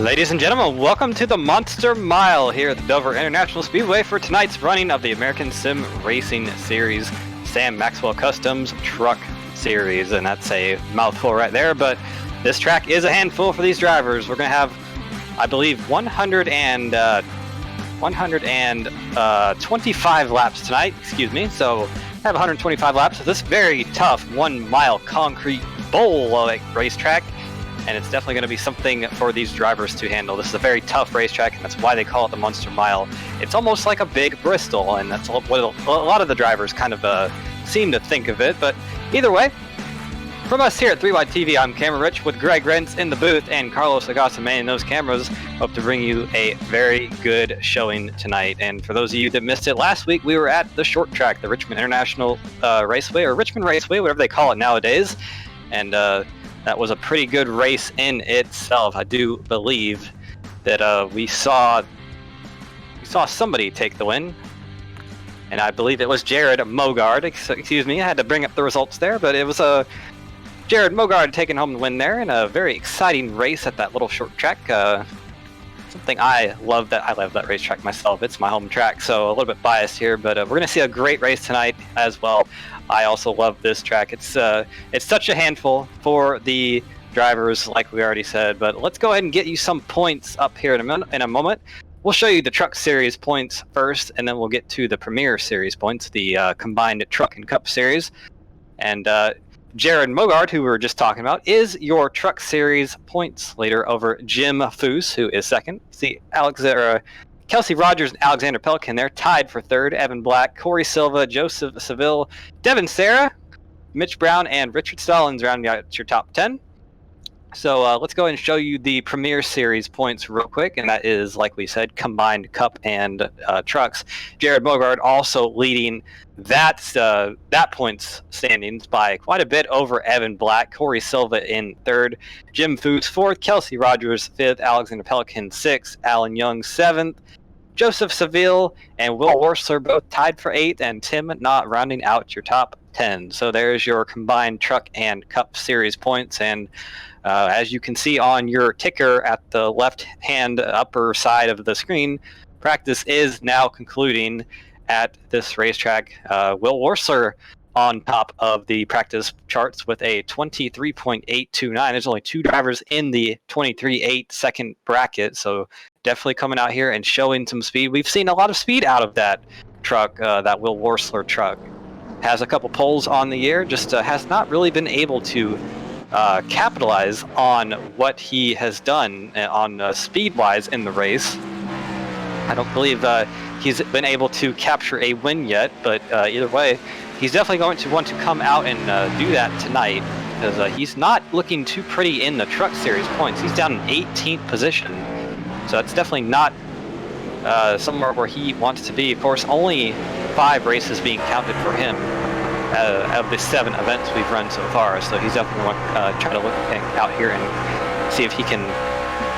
Ladies and gentlemen, welcome to the Monster Mile here at the Dover International Speedway for tonight's running of the American Sim Racing Series Sam Maxwell Customs Truck Series. And that's a mouthful right there, but this track is a handful for these drivers. We're going to have, I believe, 125 laps tonight, So I have 125 laps of this very tough 1 mile concrete bowl-like racetrack. And it's definitely going to be something for these drivers to handle. This is a very tough racetrack, and that's why they call it the Monster Mile. It's almost like a big Bristol, and that's what a lot of the drivers kind of seem to think of it. But either way, from us here at 3Wide TV, I'm Camera Rich with Greg Rentz in the booth and Carlos Agasa manning those cameras. Hope to bring you a very good showing tonight. And for those of you that missed it last week, we were at the short track, the Richmond International Raceway, or Richmond Raceway, whatever they call it nowadays. And that was a pretty good race in itself. I do believe that we saw somebody take the win, and I believe it was Jared Mogard. Excuse me, I had to bring up the results there, but it was Jared Mogard taking home the win there in a very exciting race at that little short track. Something I love that racetrack myself. It's my home track, so a little bit biased here, but we're going to see a great race tonight as well. I also love this track. It's such a handful for the drivers, like we already said. But let's go ahead and get you some points up here in a moment. We'll show you the Truck Series points first, and then we'll get to the Premier Series points, the combined Truck and Cup Series. And Jared Mogard, who we were just talking about, is your Truck Series points leader over Jim Foose, who is second. See, Kelsey Rogers and Alexander Pelican, they're tied for third. Evan Black, Corey Silva, Joseph Seville, Devin Serra, Mitch Brown, and Richard Stallings rounding out your top 10. So let's go ahead and show you the Premier Series points real quick, and that is, like we said, combined Cup and Trucks. Jared Mogard also leading that points standings by quite a bit over Evan Black, Corey Silva in third, Jim Foose fourth, Kelsey Rogers fifth, Alexander Pelican sixth, Alan Young seventh, Joseph Seville and Will Worsler both tied for eighth, and Tim Knott rounding out your top 10. So there's your combined Truck and Cup Series points, and as you can see on your ticker at the left-hand upper side of the screen, practice is now concluding at this racetrack. Will Worsler on top of the practice charts with a 23.829. There's only two drivers in the 23.8 second bracket, so definitely coming out here and showing some speed. We've seen a lot of speed out of that truck, that Will Worsler truck. Has a couple poles on the year, just has not really been able to capitalize on what he has done on speed-wise in the race. I don't believe he's been able to capture a win yet, but either way, he's definitely going to want to come out and do that tonight, because he's not looking too pretty in the Truck Series points. He's down in 18th position, so that's definitely not somewhere where he wants to be. Of course, only 5 races being counted for him of the 7 events we've run so far, so he's definitely going to try to look out here and see if he can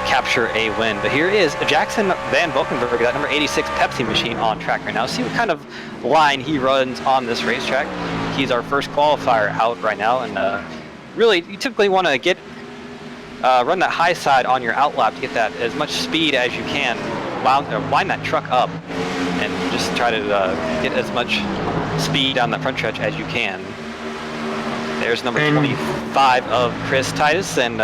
capture a win. But here is Jackson Van Valkenburg, that number 86 Pepsi machine on track right now. See what kind of line he runs on this racetrack. He's our first qualifier out right now, and really you typically want to get run that high side on your out lap to get that as much speed as you can, wind that truck up and just try to get as much speed down that front stretch as you can. There's number 25 of Chris Titus, and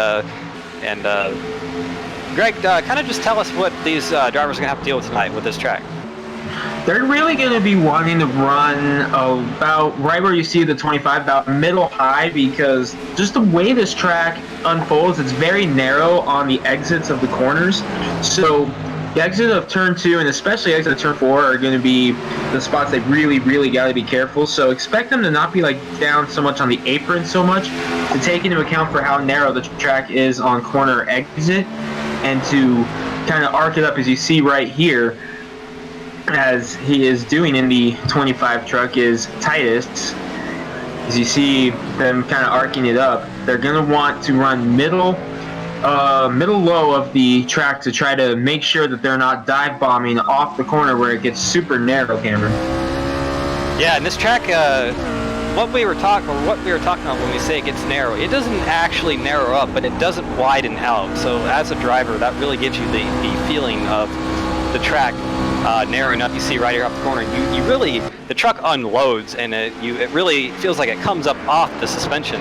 Greg, kind of just tell us what these drivers are going to have to deal with tonight with this track. They're really going to be wanting to run about right where you see the 25, about middle high, because just the way this track unfolds, it's very narrow on the exits of the corners. So the exit of turn 2 and especially exit of turn 4 are going to be the spots they really got to be careful. So expect them to not be down so much on the apron so much, to take into account for how narrow the track is on corner exit, and to kind of arc it up as you see right here, as he is doing in the 25 truck, is Titus. As you see them kind of arcing it up, they're going to want to run middle low of the track to try to make sure that they're not dive bombing off the corner where it gets super narrow, Cameron. Yeah, and this track what we were talking about when we say it gets narrow, it doesn't actually narrow up, but it doesn't widen out. So as a driver, that really gives you the feeling of the track narrowing up. You see right here up the corner, you really, the truck unloads, and it really feels like it comes up off the suspension,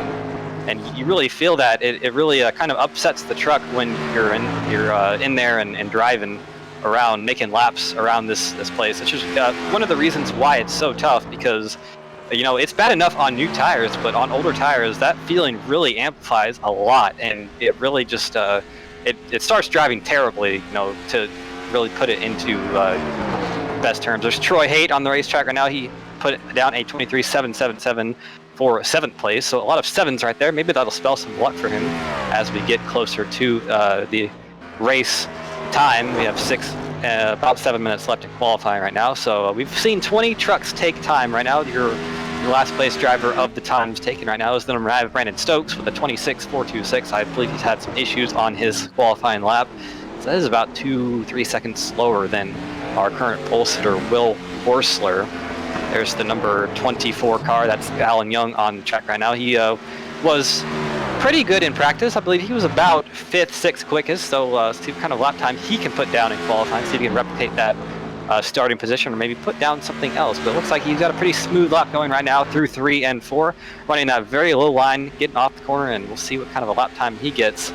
and you really feel that it really kind of upsets the truck when you're in there and driving around, making laps around this place. It's just one of the reasons why it's so tough, because it's bad enough on new tires, but on older tires, that feeling really amplifies a lot, and it really just it starts driving terribly, to really put it into best terms. There's Troy Haight on the racetrack right now. He put down a 23.777 for 7th place, so a lot of 7s right there. Maybe that'll spell some luck for him as we get closer to the race time. We have about 7 minutes left in qualifying right now, so we've seen 20 trucks take time right now. Your last place driver of the times taken right now is the number 9, Brandon Stokes, with a 26.426. I believe he's had some issues on his qualifying lap. So that is about 2-3 seconds slower than our current pole sitter, Will Horsler. There's the number 24 car. That's Alan Young on the track right now. He was pretty good in practice. I believe he was about 5th, 6th quickest. So see what kind of lap time he can put down in qualifying. See if he can replicate that starting position, or maybe put down something else. But it looks like he's got a pretty smooth lap going right now through 3 and 4, running that very low line, getting off the corner, and we'll see what kind of a lap time he gets.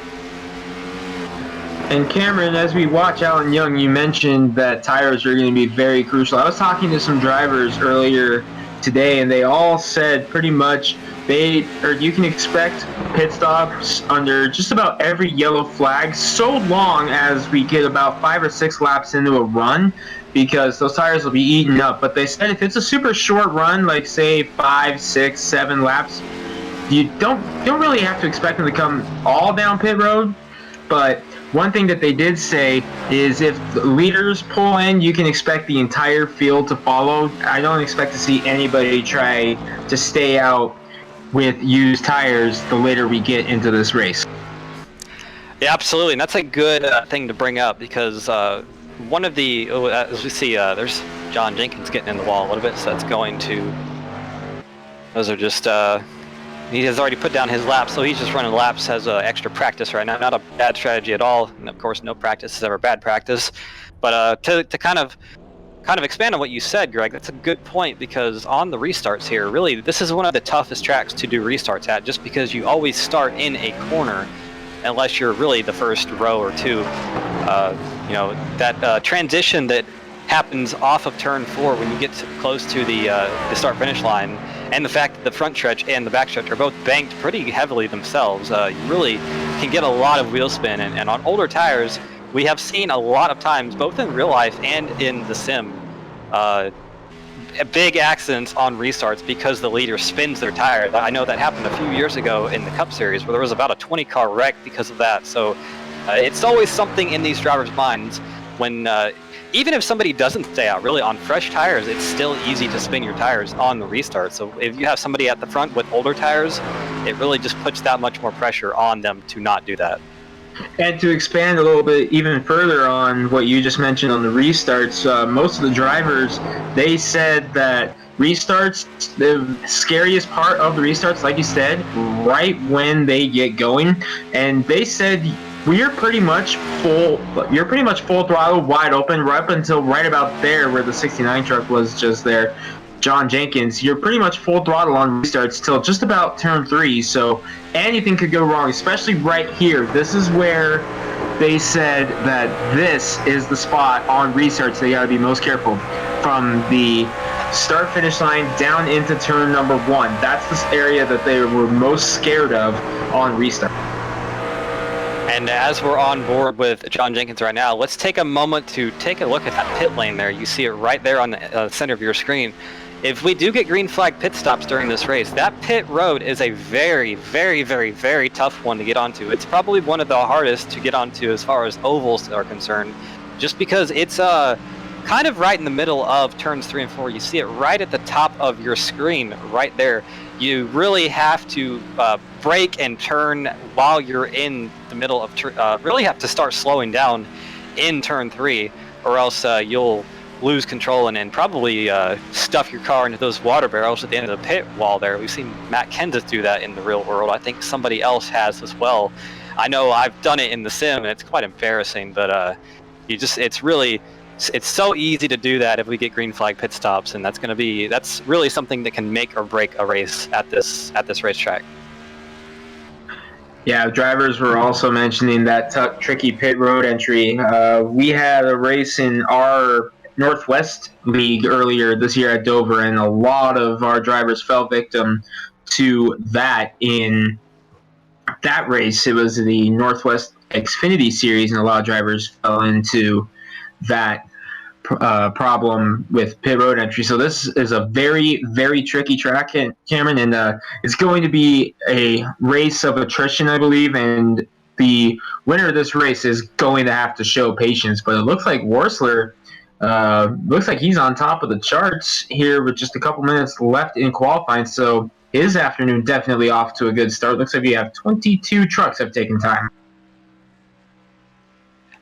And Cameron, as we watch Alan Young, you mentioned that tires are going to be very crucial. I was talking to some drivers earlier today, and they all said pretty much you can expect pit stops under just about every yellow flag, so long as we get about 5 or 6 laps into a run, because those tires will be eaten up. But they said if it's a super short run, like say 5, 6, 7 laps, you don't really have to expect them to come all down pit road. But one thing that they did say is if the leaders pull in, you can expect the entire field to follow. I don't expect to see anybody try to stay out with used tires the later we get into this race. Yeah, absolutely, and that's a good thing to bring up, because one of the, as we see, there's John Jenkins getting in the wall a little bit, so that's going to, those are just, he has already put down his laps, so he's just running laps as extra practice right now. Not a bad strategy at all, and of course no practice is ever bad practice. But to kind of expand on what you said, Greg, that's a good point, because on the restarts here, really, this is one of the toughest tracks to do restarts at, just because you always start in a corner, unless you're really the first row or two. That transition that happens off of turn 4 when you get close to the start-finish line, and the fact that the front stretch and the back stretch are both banked pretty heavily themselves, you really can get a lot of wheel spin. And on older tires, we have seen a lot of times, both in real life and in the sim, big accidents on restarts because the leader spins their tire. I know that happened a few years ago in the Cup Series, where there was about a 20-car wreck because of that. So it's always something in these drivers' minds when, even if somebody doesn't stay out, really on fresh tires, it's still easy to spin your tires on the restart. So if you have somebody at the front with older tires, it really just puts that much more pressure on them to not do that. And to expand a little bit even further on what you just mentioned on the restarts, most of the drivers, they said that restarts, the scariest part of the restarts, like you said, right when they get going. And they said you're pretty much full throttle, wide open, right up until right about there where the 69 truck was just there. John Jenkins, you're pretty much full throttle on restarts till just about turn 3, so anything could go wrong, especially right here. This is where they said that this is the spot on restarts they got to be most careful. From the start-finish line down into turn number 1, that's this area that they were most scared of on restart. And as we're on board with John Jenkins right now, let's take a moment to take a look at that pit lane there. You see it right there on the center of your screen. If we do get green flag pit stops during this race, that pit road is a very, very, very, very tough one to get onto. It's probably one of the hardest to get onto as far as ovals are concerned, just because it's kind of right in the middle of turns 3 and 4. You see it right at the top of your screen right there. You really have to brake and turn while you're in the middle of really have to start slowing down in turn 3, or else you'll lose control and probably stuff your car into those water barrels at the end of the pit wall there. We've seen Matt Kenseth do that in the real world. I think somebody else has as well. I know I've done it in the sim, and it's quite embarrassing, but it's so easy to do that if we get green flag pit stops, and that's really something that can make or break a race at this racetrack. Yeah, drivers were also mentioning that tricky pit road entry. We had a race in our Northwest League earlier this year at Dover, and a lot of our drivers fell victim to that in that race. It was the Northwest Xfinity Series, and a lot of drivers fell into that problem with pit road entry. So this is a very, very tricky track, Cameron, and it's going to be a race of attrition, I believe, and the winner of this race is going to have to show patience. But it looks like Worsler, looks like he's on top of the charts here with just a couple minutes left in qualifying, so his afternoon definitely off to a good start. Looks like we have 22 trucks have taken time.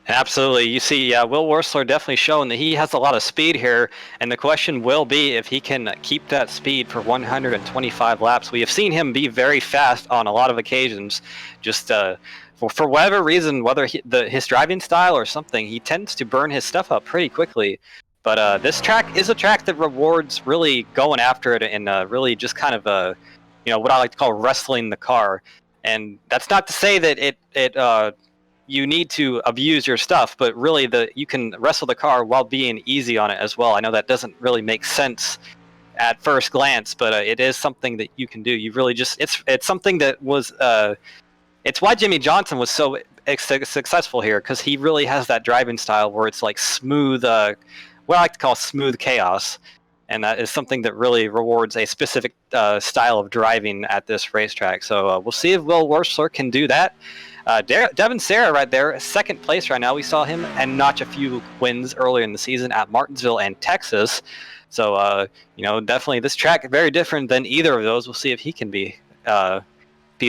Absolutely. You see, Will Worsler definitely showing that he has a lot of speed here, and the question will be if he can keep that speed for 125 laps. We have seen him be very fast on a lot of occasions, just for whatever reason, whether his driving style or something, he tends to burn his stuff up pretty quickly. But this track is a track that rewards really going after it and really just kind of what I like to call wrestling the car. And that's not to say that you need to abuse your stuff, but really you can wrestle the car while being easy on it as well. I know that doesn't really make sense at first glance, but it is something that you can do. You really just it's something that was it's why Jimmy Johnson was so successful here, because he really has that driving style where it's like smooth, what I like to call smooth chaos, and that is something that really rewards a specific style of driving at this racetrack. So we'll see if Will Worsler can do that. Devin Serra right there, second place right now. We saw him and notch a few wins earlier in the season at Martinsville and Texas. So, definitely this track very different than either of those. We'll see if he can be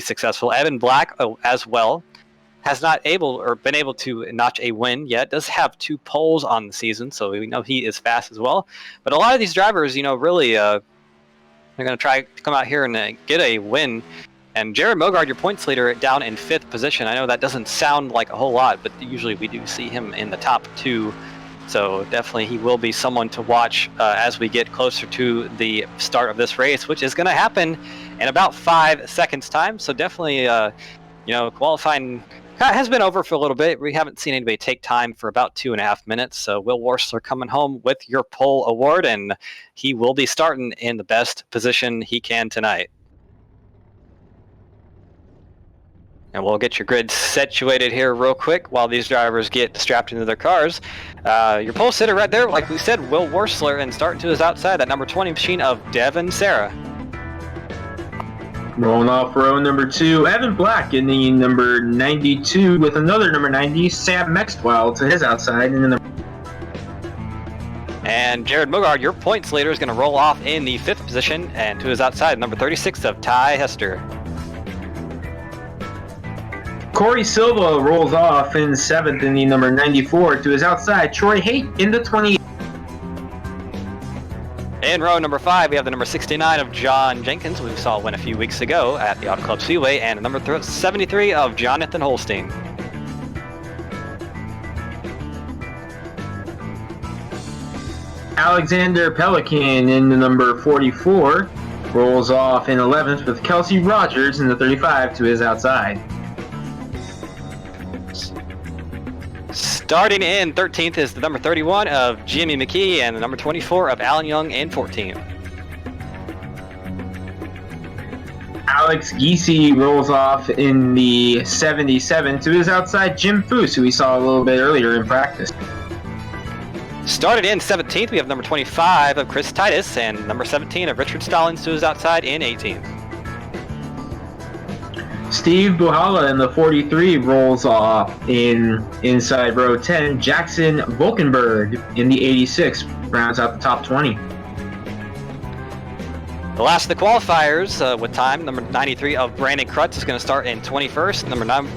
successful. Evan Black as well has not been able to notch a win yet. Does have 2 poles on the season, so we know he is fast as well. But a lot of these drivers, really, they're going to try to come out here and get a win. And Jared Mogard, your points leader, down in 5th position. I know that doesn't sound like a whole lot, but usually we do see him in the top 2. So definitely he will be someone to watch as we get closer to the start of this race, which is going to happen in about 5 seconds time. So definitely, qualifying has been over for a little bit. We haven't seen anybody take time for about 2.5 minutes. So Will Worsler coming home with your pole award, and he will be starting in the best position he can tonight. And we'll get your grid situated here real quick while these drivers get strapped into their cars. Your pole sitter right there, like we said, Will Worsler, and starting to his outside, that number 20 machine of Devin Serra. Rolling off row number 2, Evan Black in the number 92 with another number 90, Sam Maxwell to his outside. And Jared Mogard, your points leader, is going to roll off in the 5th position, and to his outside, number 36 of Ty Hester. Corey Silva rolls off in 7th in the number 94 to his outside. Troy Haight in the 28th. In row number 5, we have the number 69 of John Jenkins, who we saw win a few weeks ago at the Auto Club Speedway, and number 73 of Jonathan Holstein. Alexander Pelican in the number 44 rolls off in 11th with Kelsey Rogers in the 35 to his outside. Starting in 13th is the number 31 of Jimmy McKee and the number 24 of Alan Young in 14th. Alex Giese rolls off in the 77 to his outside Jim Foose, who we saw a little bit earlier in practice. Started in 17th, we have number 25 of Chris Titus and number 17 of Richard Stallings to his outside in 18th. Steve Buhala in the 43 rolls off in inside row 10. Jackson Volkenberg in the 86 rounds out the top 20. The last of the qualifiers with time, number 93 of Brandon Krutz is going to start in 21st.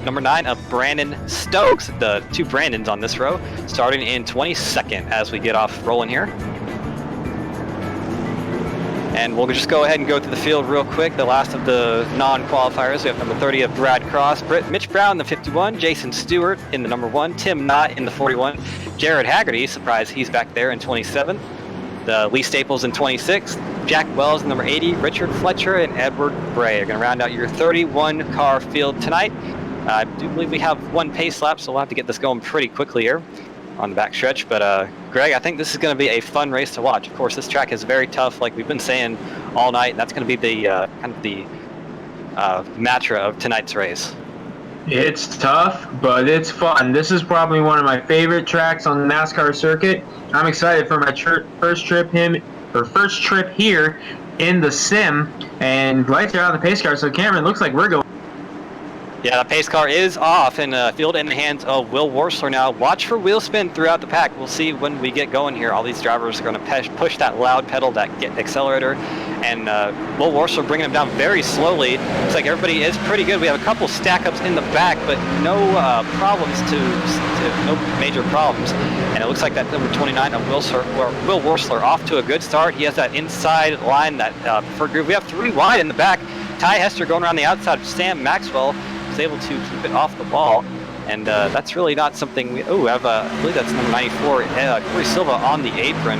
Number 9 of Brandon Stokes, the 2 Brandons on this row, starting in 22nd as we get off rolling here. And we'll just go ahead and go through the field real quick. The last of the non-qualifiers, we have number 30 of Brad Cross, Mitch Brown in the 51, Jason Stewart in the number 1, Tim Knott in the 41, Jared Haggerty, surprise, he's back there in 27, Lee Staples in 26, Jack Wells in number 80, Richard Fletcher and Edward Bray are going to round out your 31-car field tonight. I do believe we have 1 pace lap, so we'll have to get this going pretty quickly here on the back stretch. But Greg, I think this is going to be a fun race to watch. Of course, this track is very tough, like we've been saying all night, and that's going to be the kind of the mantra of tonight's race. It's tough, but it's fun. This is probably one of my favorite tracks on the NASCAR circuit. I'm excited for my first trip here in the sim, and lights are on the pace car. So Cameron, looks like we're going. Yeah, the pace car is off and field in the hands of Will Worsler now. Watch for wheel spin throughout the pack. We'll see when we get going here. All these drivers are going to push that loud pedal, that accelerator, and Will Worsler bringing them down very slowly. Looks like everybody is pretty good. We have a couple stack-ups in the back, but no problems no major problems. And it looks like that number 29 of Will Worsler off to a good start. He has that inside line, that preferred groove. We have 3 wide in the back. Ty Hester going around the outside. Sam Maxwell was able to keep it off the ball, and that's really not something we have. I believe that's number 94, Corey Silva on the apron.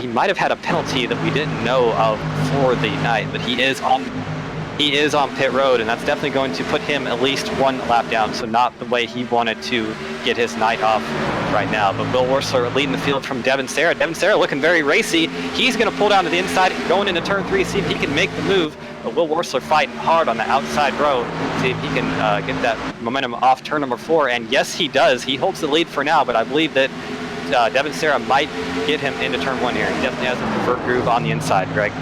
He might have had a penalty that we didn't know of for the night, but he is on pit road, and that's definitely going to put him at least 1 lap down, so not the way he wanted to get his night off right now. But Will Worsler leading the field from Devin Serra. Devin Serra looking very racy. He's going to pull down to the inside, going into turn 3, see if he can make the move. But Will Worsler fighting hard on the outside row, see if he can get that momentum off turn number 4. And yes, he does. He holds the lead for now, but I believe that Devin Serra might get him into turn 1 here. He definitely has a preferred groove on the inside, Greg.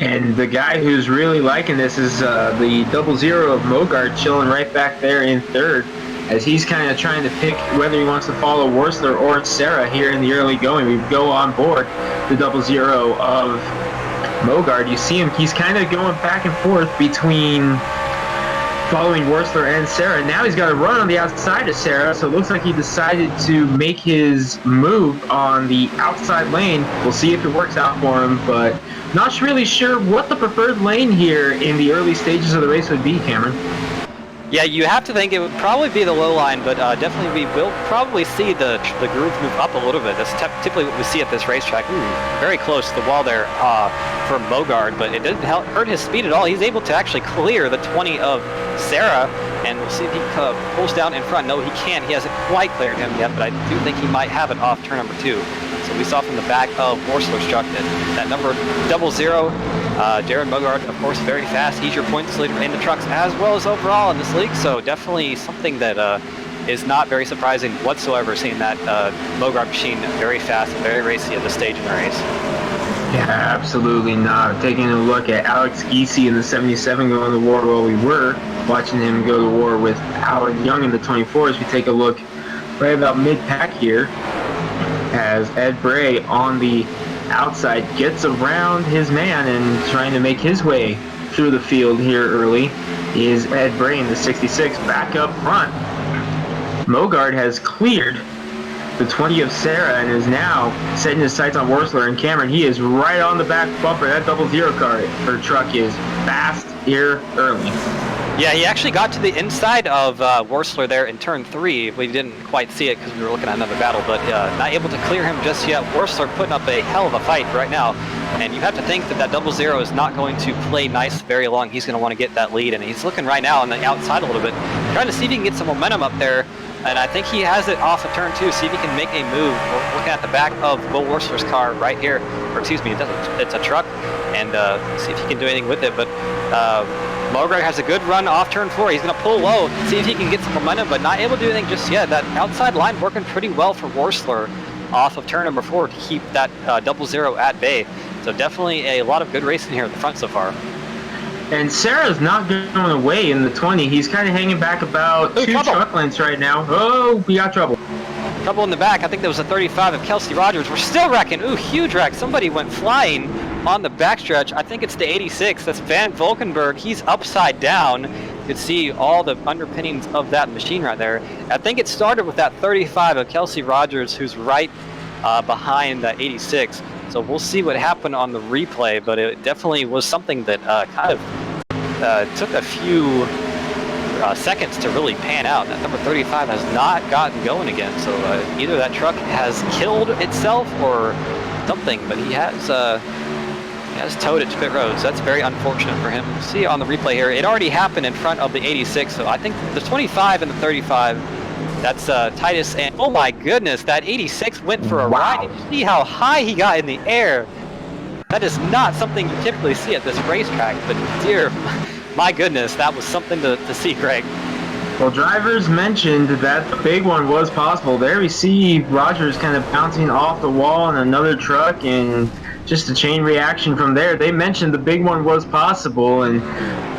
And the guy who's really liking this is the 00 of Mogart, chilling right back there in 3rd, as he's kind of trying to pick whether he wants to follow Worsler or Serra here in the early going. We go on board the 00 of Mogart. You see him, he's kind of going back and forth between following Worsler and Serra. Now he's got to run on the outside of Serra, so it looks like he decided to make his move on the outside lane. We'll see if it works out for him, but not really sure what the preferred lane here in the early stages of the race would be, Cameron. Yeah, you have to think it would probably be the low line, but definitely we will probably see the groove move up a little bit. That's typically what we see at this racetrack. Very close to the wall there for Mogard, but it didn't hurt his speed at all. He's able to actually clear the 20 of Serra, and we'll see if he pulls down in front. No, he can't. He hasn't quite cleared him yet, but I do think he might have it off turn number 2. So we saw from the back of Worsler's truck that number 00, Jared Mogard, of course, very fast. He's your points leader in the trucks as well as overall in this league, so definitely something that is not very surprising whatsoever, seeing that Mogard machine very fast and very racy at this stage in the race. Yeah, absolutely not. Taking a look at Alex Giese in the 77 going to war, well, we were watching him go to war with Alan Young in the 24 as we take a look right about mid-pack here, as Ed Bray on the outside gets around his man and trying to make his way through the field here early is Ed Bray in the 66 back up front. Mogard has cleared the 20 of Serra and is now setting his sights on Worsler and Cameron. He is right on the back bumper. That 00 car or truck is fast here early. Yeah, he actually got to the inside of Worsler there in turn 3. We didn't quite see it because we were looking at another battle, but not able to clear him just yet. Worsler putting up a hell of a fight right now, and you have to think that that 00 is not going to play nice very long. He's going to want to get that lead, and he's looking right now on the outside a little bit, trying to see if he can get some momentum up there, and I think he has it off of turn 2, see if he can make a move. We're looking at the back of Will Worsler's car right here, or excuse me, it's a truck, and see if he can do anything with it, but Mogard has a good run off turn 4. He's going to pull low, see if he can get some momentum, but not able to do anything just yet. That outside line working pretty well for Worsler off of turn number 4 to keep that 00 at bay. So definitely a lot of good racing here at the front so far. And Serra's not going away in the 20. He's kind of hanging back about 2 truck lengths right now. Oh, we got trouble. Trouble in the back. I think there was a 35 of Kelsey Rogers. We're still wrecking. Ooh, huge wreck. Somebody went flying on the backstretch. I think it's the 86. That's Van Valkenburg. He's upside down. You can see all the underpinnings of that machine right there. I think it started with that 35 of Kelsey Rogers, who's right behind the 86. So we'll see what happened on the replay, but it definitely was something that kind of took a few seconds to really pan out. That number 35 has not gotten going again, so either that truck has killed itself or something, but he has towed it to pit road, so that's very unfortunate for him. See on the replay here, it already happened in front of the 86, so I think the 25 and the 35, that's Titus, and oh my goodness, that 86 went for a ride. Did you see how high he got in the air? That is not something you typically see at this racetrack, but dear, my goodness, that was something to see, Greg. Well, drivers mentioned that the big one was possible. There we see Rogers kind of bouncing off the wall in another truck, and just a chain reaction from there. They mentioned the big one was possible, and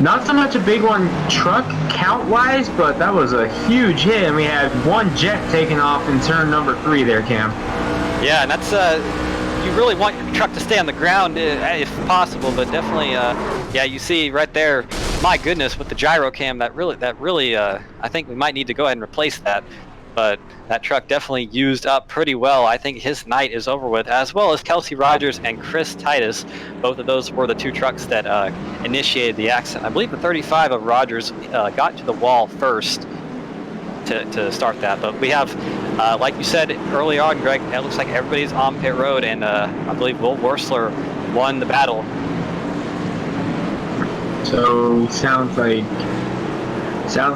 not so much a big one truck count-wise, but that was a huge hit, and we had one jet taking off in turn number 3 there, Cam. Yeah, and that's you really want your truck to stay on the ground if possible, but definitely, yeah, you see right there, my goodness, with the gyro cam, that really, I think we might need to go ahead and replace that. But that truck definitely used up pretty well. I think his night is over with, as well as Kelsey Rogers and Chris Titus. Both of those were the 2 trucks that initiated the accident. I believe the 35 of Rogers got to the wall first to start that. But we have, like you said early on, Greg, it looks like everybody's on pit road, and I believe Will Worsler won the battle. So sounds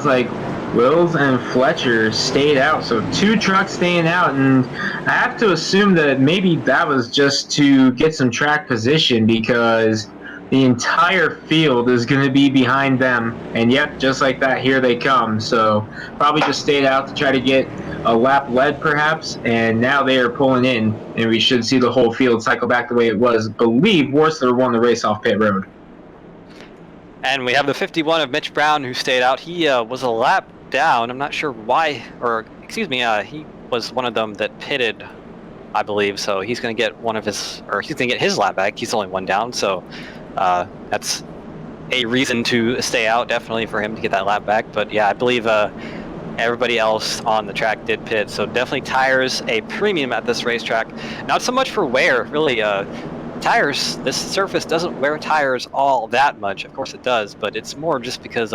like Wills and Fletcher stayed out, so 2 trucks staying out, and I have to assume that maybe that was just to get some track position, because the entire field is going to be behind them, and yep, just like that, here they come. So probably just stayed out to try to get a lap led perhaps, and now they are pulling in, and we should see the whole field cycle back the way it was. I believe Worsler won the race off pit road. And we have the 51 of Mitch Brown, who stayed out. He was a lap down. I'm not sure why, or excuse me, he was one of them that pitted, I believe. So he's going to get he's going to get his lap back. He's only 1 down, so that's a reason to stay out, definitely, for him to get that lap back. But yeah, I believe everybody else on the track did pit. So definitely tires a premium at this racetrack. Not so much for wear, really. Tires, this surface doesn't wear tires all that much. Of course it does, but it's more just because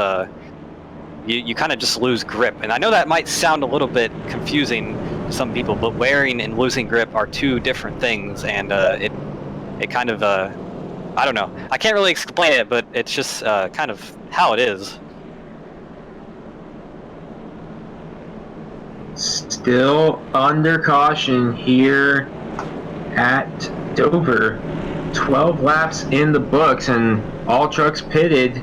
you kind of just lose grip. And I know that might sound a little bit confusing to some people, but wearing and losing grip are 2 different things, and it kind of, I don't know. I can't really explain it, but it's just kind of how it is. Still under caution here at Dover. 12 laps in the books, and all trucks pitted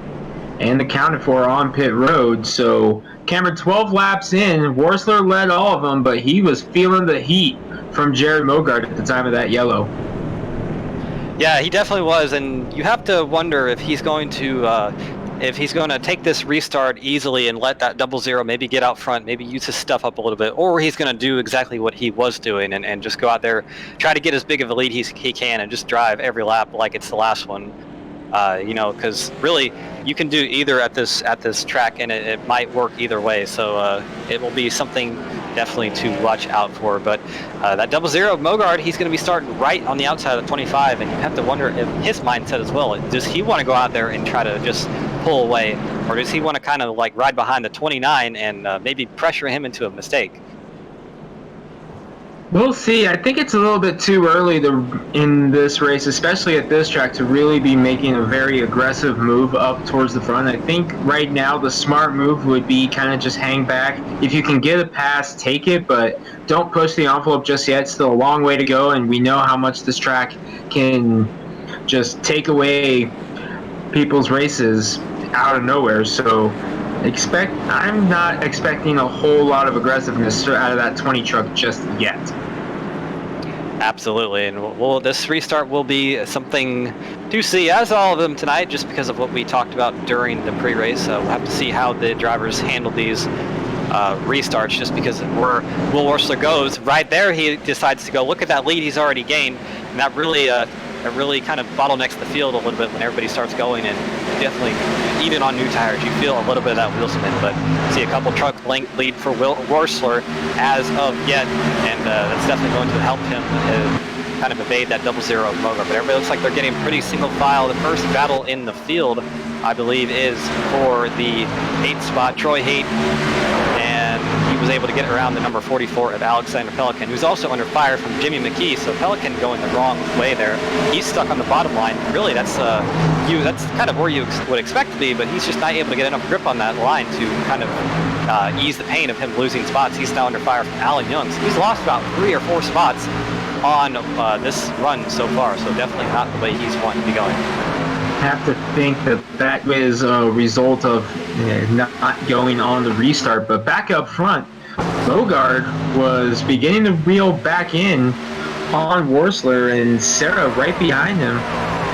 and accounted for on pit road. So Cameron, 12 laps in, Worsler led all of them, but he was feeling the heat from Jared Mogart at the time of that yellow. Yeah, he definitely was, and you have to wonder if he's going to take this restart easily and let that 00 maybe get out front, maybe use his stuff up a little bit, or he's going to do exactly what he was doing and just go out there, try to get as big of a lead he can, and just drive every lap like it's the last one. Because really, you can do either at this track, and it might work either way. So it will be something definitely to watch out for. But that 00 Mogard, he's going to be starting right on the outside of the 25, and you have to wonder if his mindset as well. Does he want to go out there and try to just pull away, or does he want to kind of like ride behind the 29 and maybe pressure him into a mistake? We'll see. I think it's a little bit too early in this race, especially at this track, to really be making a very aggressive move up towards the front. I think right now the smart move would be kind of just hang back. If you can get a pass, take it, but don't push the envelope just yet. Still a long way to go, and we know how much this track can just take away people's races out of nowhere. So I'm not expecting a whole lot of aggressiveness out of that 20 truck just yet. Absolutely, and this restart will be something to see, as all of them tonight, just because of what we talked about during the pre-race. We'll have to see how the drivers handle these restarts, just because where Will Worsler goes, right there he decides to go look at that lead he's already gained, and that really kind of bottlenecks the field a little bit when everybody starts going, and definitely, even on new tires, you feel a little bit of that wheel spin, but see a couple truck length lead for Will Worsler as of yet, and that's definitely going to help him kind of evade that 0-0 of Mogart. But everybody looks like they're getting pretty single file. The first battle in the field, I believe, is for the 8th spot, Troy Haight, and he was able to get around the number 44 of Alexander Pelican, who's also under fire from Jimmy McKee. So Pelican going the wrong way there. He's stuck on the bottom line. Really, that's kind of where you would expect to be, but he's just not able to get enough grip on that line to kind of ease the pain of him losing spots. He's now under fire from Alan Young. So he's lost about 3 or 4 spots on this run so far, so definitely not the way he's wanting to be going. Have to think that is a result of not going on the restart, but back up front, Mogart was beginning to reel back in on Worsler, and Sarah right behind him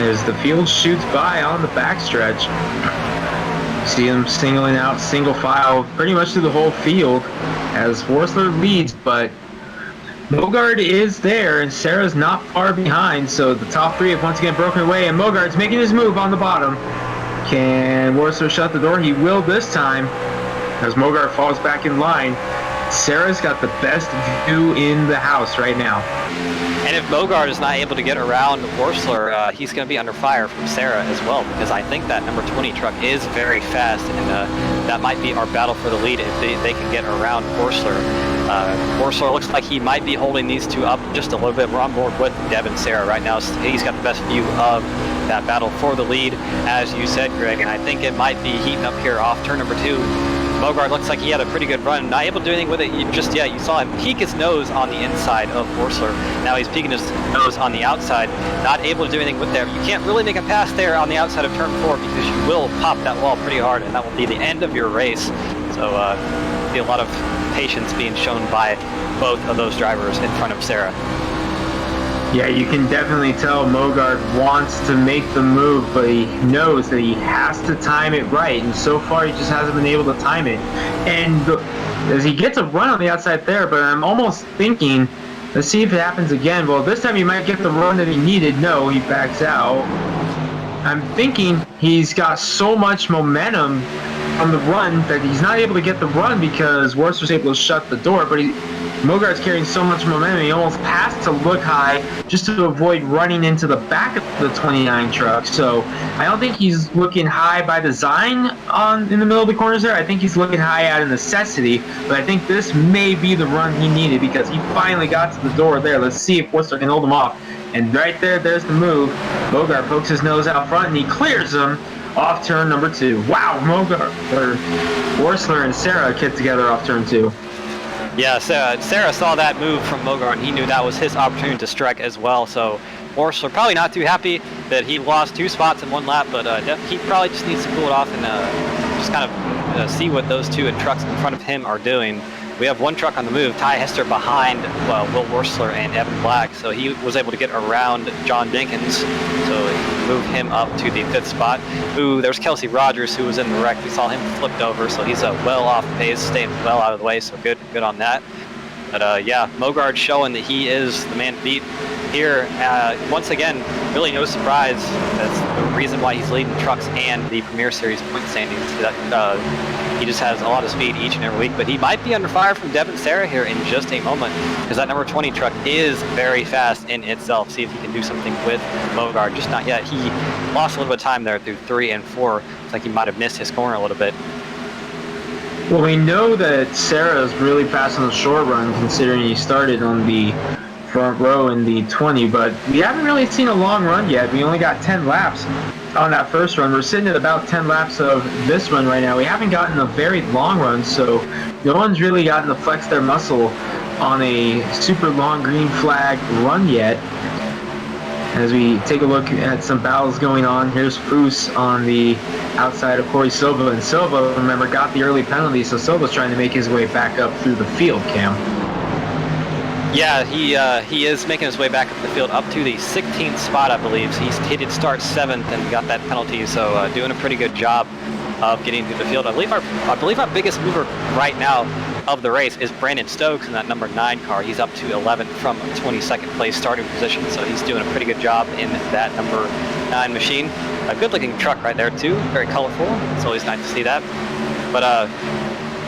as the field shoots by on the backstretch. See him singling out single file pretty much through the whole field as Worsler leads, but Mogart is there, and Sarah's not far behind, so the top 3 have once again broken away, and Mogart's making his move on the bottom. Can Worsler shut the door? He will this time, as Mogart falls back in line. Sarah's got the best view in the house right now. And if Mogart is not able to get around Worsler, he's going to be under fire from Sarah as well, because I think that number 20 truck is very fast, and that might be our battle for the lead if they can get around Worsler. Worsler looks like he might be holding these two up just a little bit. We're on board with Devin Sarah right now. He's got the best view of that battle for the lead, as you said, Greg, and I think it might be heating up here off turn number 2. Mogart looks like he had a pretty good run, not able to do anything with it just yet. You saw him peek his nose on the inside of Worsler. Now he's peeking his nose on the outside, not able to do anything with there. You can't really make a pass there on the outside of turn 4 because you will pop that wall pretty hard, and that will be the end of your race. So see a lot of patience being shown by both of those drivers in front of Sarah. Yeah, you can definitely tell Mogart wants to make the move, but he knows that he has to time it right, and so far he just hasn't been able to time it. And as he gets a run on the outside there, but I'm almost thinking, let's see if it happens again. Well, this time he might get the run that he needed. No, he backs out. I'm thinking he's got so much momentum on the run that he's not able to get the run because Worsler's able to shut the door, but Mogart's carrying so much momentum, he almost has to look high just to avoid running into the back of the 29 truck. So I don't think he's looking high by design in the middle of the corners there. I think he's looking high out of necessity, but I think this may be the run he needed because he finally got to the door there. Let's see if Worsler can hold him off. And right there's the move. Mogart pokes his nose out front and he clears him off turn number 2. Wow, Worsler and Sarah get together off turn 2. Yeah, Sarah saw that move from Mogart, and he knew that was his opportunity to strike as well. So Worsler probably not too happy that he lost 2 spots in 1 lap, but he probably just needs to cool it off and just kind of see what those 2 trucks in front of him are doing. We have 1 truck on the move, Ty Hester behind Will Worsler and Evan Black, so he was able to get around John Jenkins, so move him up to the 5th spot. There's Kelsey Rogers, who was in the wreck. We saw him flipped over, so he's well off pace, staying well out of the way, so good on that. But yeah, Mogart showing that he is the man to beat here. Once again, really no surprise. That's the reason why he's leading trucks and the Premier Series point standings. He just has a lot of speed each and every week, but he might be under fire from Devin Sarah here in just a moment because that number 20 truck is very fast in itself. See if he can do something with Mogart. Just not yet. He lost a little bit of time there through 3 and 4. Looks like he might have missed his corner a little bit. Well, we know that Sarah's really fast on the short run considering he started on the front row in the 20, but we haven't really seen a long run yet. We only got 10 laps on that first run. We're sitting at about 10 laps of this run right now. We haven't gotten a very long run, so no one's really gotten to flex their muscle on a super long green flag run yet. As we take a look at some battles going on, here's Foose on the outside of Corey Silva, and Silva, remember, got the early penalty, so Silva's trying to make his way back up through the field, Cam. Yeah, he is making his way back up the field up to the 16th spot, I believe. He did start 7th and got that penalty, so doing a pretty good job of getting through the field. I believe our biggest mover right now of the race is Brandon Stokes in that number 9 car. He's up to 11th from 22nd place starting position, so he's doing a pretty good job in that number 9 machine. A good looking truck right there too, very colorful. It's always nice to see that. But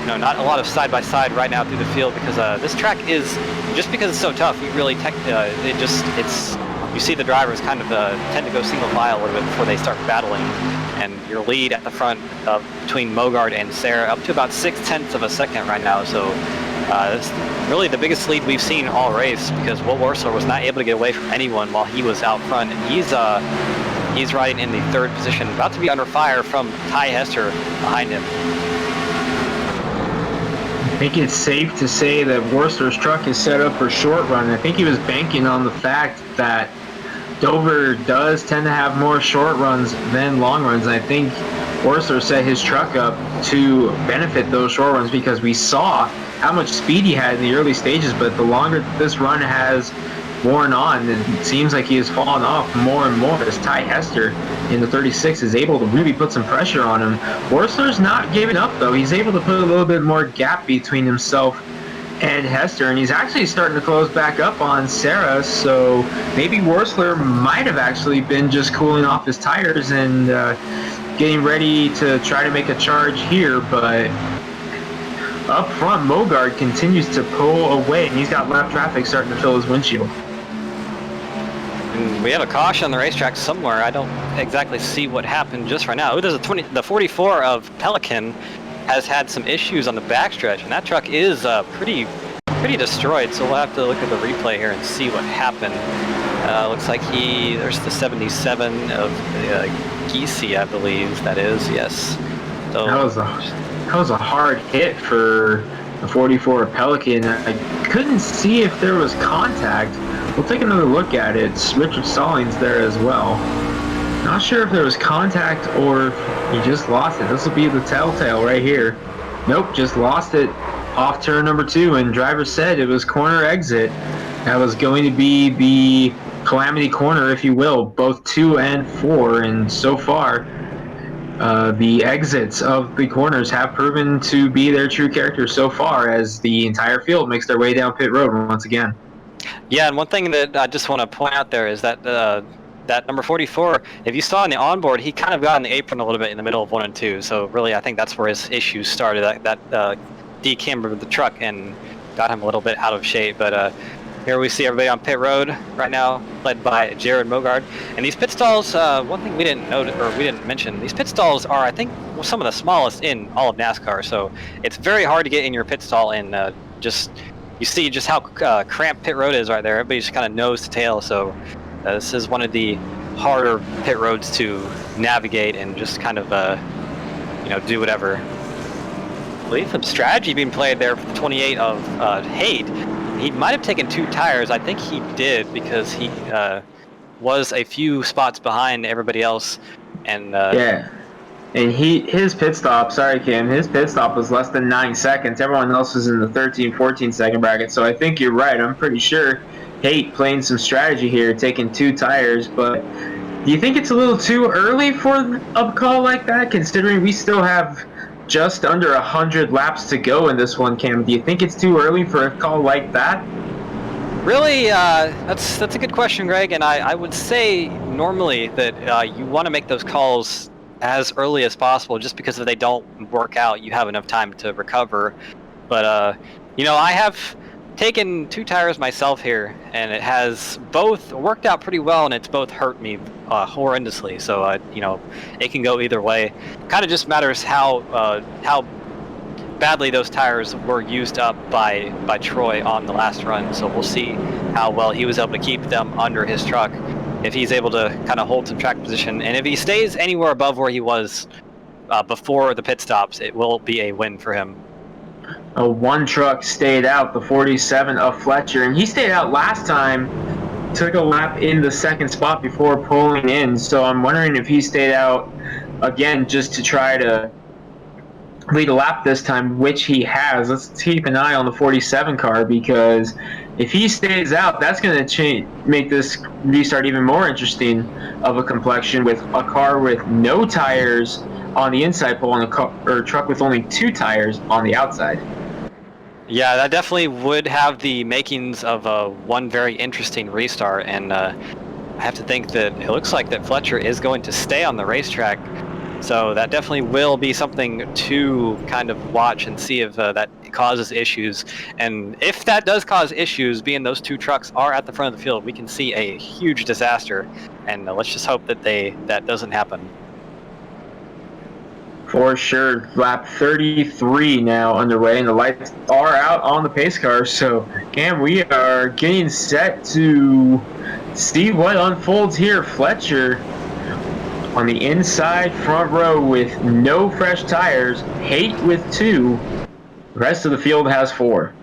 you know, not a lot of side-by-side right now through the field because this track is, just because it's so tough, you really you see the drivers kind of tend to go single file a little bit before they start battling, and your lead at the front between Mogard and Sarah up to about 0.6 of a second right now. So it's really the biggest lead we've seen all race because Will Worsler was not able to get away from anyone while he was out front, and he's riding in the 3rd position, about to be under fire from Ty Hester behind him. I think it's safe to say that Worsler's truck is set up for short run. I think he was banking on the fact that Dover does tend to have more short runs than long runs. And I think Worsler set his truck up to benefit those short runs because we saw how much speed he had in the early stages, but the longer this run has worn on, it seems like he has fallen off more and more as Ty Hester in the 36 is able to really put some pressure on him. Worsler's not giving up though. He's able to put a little bit more gap between himself and Hester, and he's actually starting to close back up on Sarah, so maybe Worsler might have actually been just cooling off his tires and getting ready to try to make a charge here, but up front, Mogard continues to pull away, and he's got lap traffic starting to fill his windshield. And we have a caution on the racetrack somewhere. I don't exactly see what happened just right now. Ooh, there's the 44 of Pelican has had some issues on the backstretch, and that truck is pretty destroyed. So we'll have to look at the replay here and see what happened. Looks like there's the 77 of Giese, I believe that is. Yes. So that was a hard hit for the 44 Pelican. I couldn't see if there was contact. We'll take another look at it. It's Richard Stallings there as well. Not sure if there was contact or if he just lost it. This will be the telltale right here. Nope, just lost it off turn number 2, and driver said it was corner exit. That was going to be the calamity corner, if you will, both 2 and 4, and so far the exits of the corners have proven to be their true characters so far as the entire field makes their way down pit road once again. Yeah, and one thing that I just want to point out there is that that number 44, if you saw on the onboard, he kind of got in the apron a little bit in the middle of 1 and 2. So really, I think that's where his issues started. That decambered the truck and got him a little bit out of shape. But here we see everybody on pit road right now, led by Jared Mogard. And these pit stalls, one thing we didn't note or we didn't mention, these pit stalls are, I think, some of the smallest in all of NASCAR. So it's very hard to get in your pit stall, and you see just how cramped pit road is right there. Everybody just kind of nose to tail. So this is one of the harder pit roads to navigate and just kind of do whatever. I believe some strategy being played there for the 28 of Haight. He might have taken 2 tires. I think he did because he was a few spots behind everybody else. And yeah, and his pit stop, sorry Kim, his pit stop was less than 9 seconds. Everyone else was in the 13, 14 second bracket. So I think you're right. I'm pretty sure Haight playing some strategy here, taking 2 tires. But do you think it's a little too early for a call like that, considering we still have just under 100 laps to go in this one, Cam? Do you think it's too early for a call like that? Really, that's a good question, Greg. And I would say normally that you want to make those calls as early as possible, just because if they don't work out, you have enough time to recover. But I have taken 2 tires myself here, and it has both worked out pretty well, and it's both hurt me horrendously. So it can go either way. Kind of just matters how badly those tires were used up by Troy on the last run. So we'll see how well he was able to keep them under his truck, if he's able to kind of hold some track position, and if he stays anywhere above where he was before the pit stops, it will be a win for him. One truck stayed out, the 47 of Fletcher, and he stayed out last time, took a lap in the 2nd spot before pulling in. So I'm wondering if he stayed out again just to try to lead a lap this time, which he has. Let's keep an eye on the 47 car, because If he stays out, that's going to make this restart even more interesting of a complexion, with a car with no tires on the inside pole and a truck with only 2 tires on the outside. Yeah, that definitely would have the makings of one very interesting restart, and I have to think that it looks like that Fletcher is going to stay on the racetrack. So that definitely will be something to kind of watch and see if that causes issues. And if that does cause issues, being those 2 trucks are at the front of the field, we can see a huge disaster. And let's just hope that that doesn't happen. For sure. Lap 33 now underway, and the lights are out on the pace car. So, Cam, we are getting set to see what unfolds here. Fletcher on the inside front row with no fresh tires, Haight with 2. The rest of the field has 4.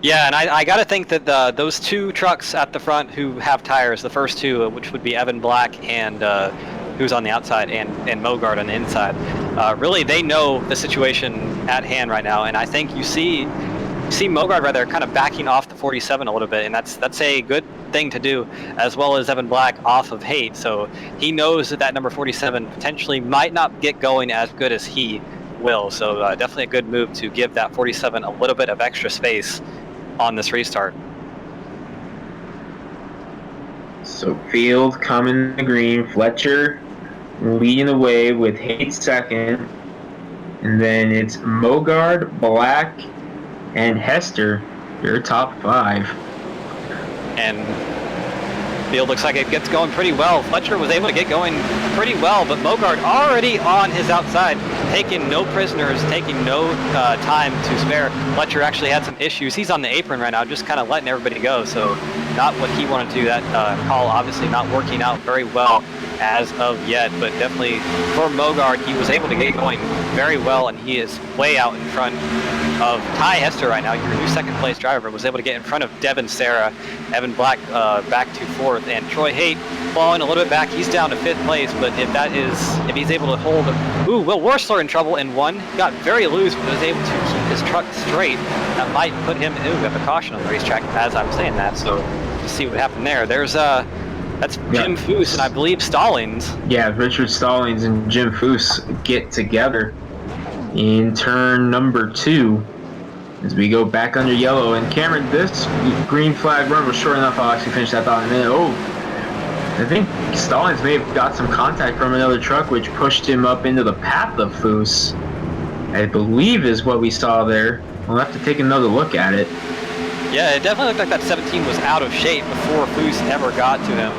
Yeah, and I got to think that those 2 trucks at the front who have tires, the first 2, which would be Evan Black and who's on the outside, and Mogard on the inside, really they know the situation at hand right now. And I think you see Mogard right there kind of backing off the 47 a little bit, and that's a good thing to do, as well as Evan Black off of Haight. So he knows that number 47 potentially might not get going as good as he will. So definitely a good move to give that 47 a little bit of extra space on this restart. So field coming to green, Fletcher leading the way with Haight second, and then it's Mogard, Black, and Hester, your top 5. And field looks like it gets going pretty well. Fletcher was able to get going pretty well, but Mogard already on his outside, taking no prisoners, taking no time to spare. Fletcher actually had some issues. He's on the apron right now, just kind of letting everybody go, so not what he wanted to do. That call obviously not working out very well as of yet, but definitely for Mogard, he was able to get going very well, and he is way out in front of Ty Hester right now. Your new second place driver was able to get in front of Devin Sarah. Evan Black back to 4th, and Troy Haight falling a little bit back. He's down to 5th place, but if he's able to hold, Will Worsler in trouble in 1. Got very loose, but was able to keep his truck straight. That might put him, we have a caution on the racetrack as I'm saying that, so just see what happened there. There's that's Jim Foose and I believe Stallings. Yeah, Richard Stallings and Jim Foose get together in turn number 2 as we go back under yellow. And Cameron, this green flag run was short enough. I'll actually finish that thought in a minute. Oh, I think Stallings may have got some contact from another truck, which pushed him up into the path of Foose, I believe is what we saw there. We'll have to take another look at it. Yeah, it definitely looked like that 17 was out of shape before Foose ever got to him.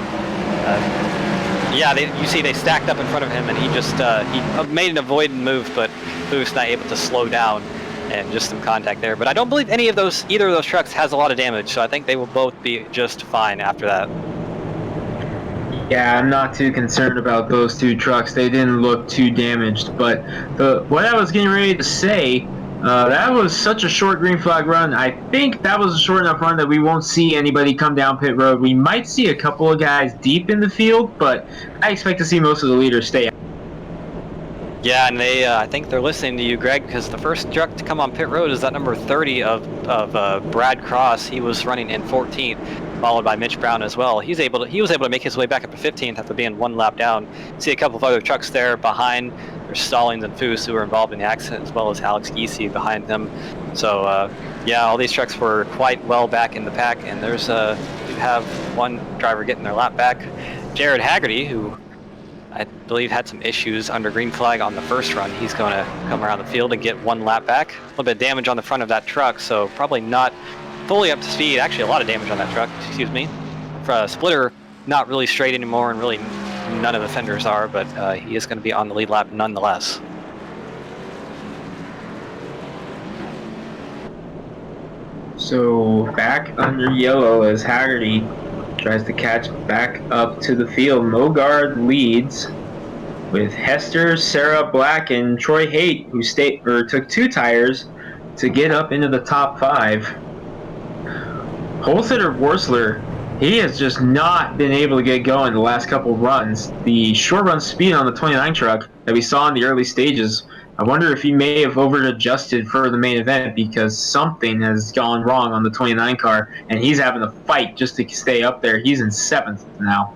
Yeah, you see they stacked up in front of him, and he just he made an avoidant move, but Foose not able to slow down, and just some contact there. But I don't believe either of those trucks has a lot of damage, so I think they will both be just fine after that. Yeah, I'm not too concerned about those 2 trucks. They didn't look too damaged. But what I was getting ready to say, that was such a short green flag run. I think that was a short enough run that we won't see anybody come down pit road. We might see a couple of guys deep in the field, but I expect to see most of the leaders stay out. Yeah, and I think they're listening to you, Greg, because the first truck to come on pit road is that number 30 of Brad Cross. He was running in 14th, followed by Mitch Brown as well. He was able to make his way back up to 15th after being 1 lap down. See a couple of other trucks there behind. There's Stallings and Foose who were involved in the accident, as well as Alex Giese behind them. So yeah, all these trucks were quite well back in the pack, and there's we have one driver getting their lap back, Jared Haggerty, who I believe had some issues under green flag on the first run. He's going to come around the field and get 1 lap back. A little bit of damage on the front of that truck, so probably not fully up to speed. Actually, a lot of damage on that truck, excuse me. For a splitter, not really straight anymore, and really none of the fenders are, but he is going to be on the lead lap nonetheless. So back under yellow as Haggerty tries to catch back up to the field. Mogard leads with Hester, Sarah Black, and Troy Haight, who took 2 tires to get up into the top 5. Holstetter Worsler, he has just not been able to get going the last couple of runs. The short run speed on the 29 truck that we saw in the early stages I wonder if he may have over-adjusted for the main event because something has gone wrong on the 29 car, and he's having to fight just to stay up there. He's in 7th now.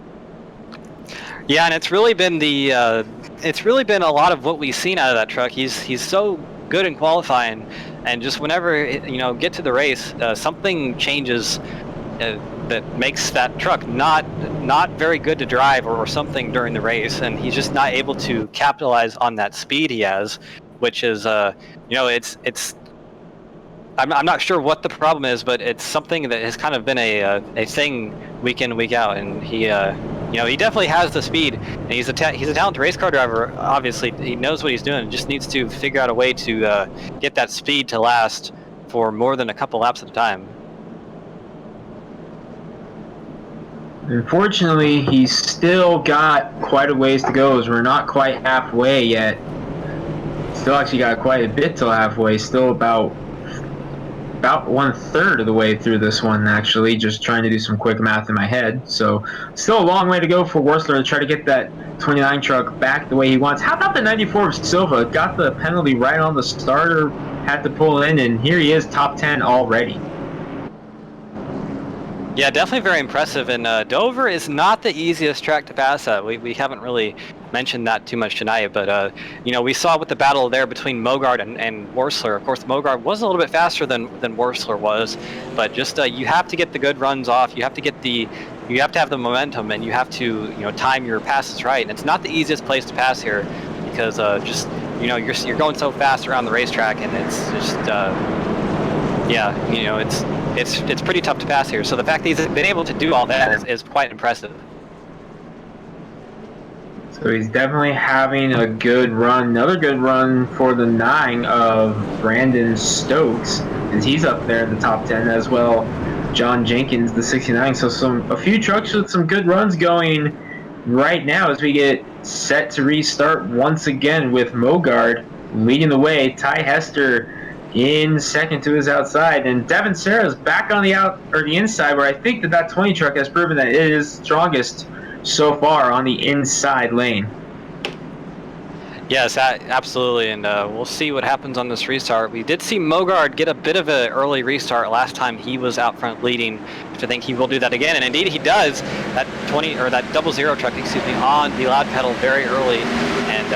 Yeah, and it's really been a lot of what we've seen out of that truck. He's so good in qualifying, and just whenever get to the race, something changes that makes that truck not very good to drive or something during the race, and he's just not able to capitalize on that speed he has, which is it's I'm not sure what the problem is, but it's something that has kind of been a thing week in, week out, and he definitely has the speed, and he's a talented race car driver. Obviously, he knows what he's doing. Just needs to figure out a way to get that speed to last for more than a couple laps at a time. Unfortunately, he's still got quite a ways to go, as we're not quite halfway yet. Still actually got quite a bit till halfway. Still about 1/3 of the way through this one, actually, just trying to do some quick math in my head. So still a long way to go for Wurzler to try to get that 29 truck back the way he wants. How about the 94 of Silva? Got the penalty right on the starter, had to pull in, and here he is, top 10 already. Yeah, definitely very impressive, and Dover is not the easiest track to pass at. We haven't really mentioned that too much tonight, but we saw with the battle there between Mogard and Wurzler. Of course, Mogard was a little bit faster than Wurzler was, but just you have to get the good runs off. You have to have the momentum, and you have to time your passes right. And it's not the easiest place to pass here, because you're going so fast around the racetrack, and it's just it's pretty tough to pass here. So the fact that he's been able to do all that is quite impressive. So he's definitely having a good run. Another good run for the 9 of Brandon Stokes, as he's up there in the top 10 as well. John Jenkins, the 69. So a few trucks with some good runs going right now as we get set to restart once again with Mogard leading the way. Ty Hester in second to his outside, and Devin Serra's back on the inside, where I think that 20 truck has proven that it is strongest so far on the inside lane. Yes, absolutely, and we'll see what happens on this restart. We did see Mogard get a bit of an early restart last time he was out front leading. I think he will do that again, and indeed he does. That 00 truck, on the loud pedal very early, and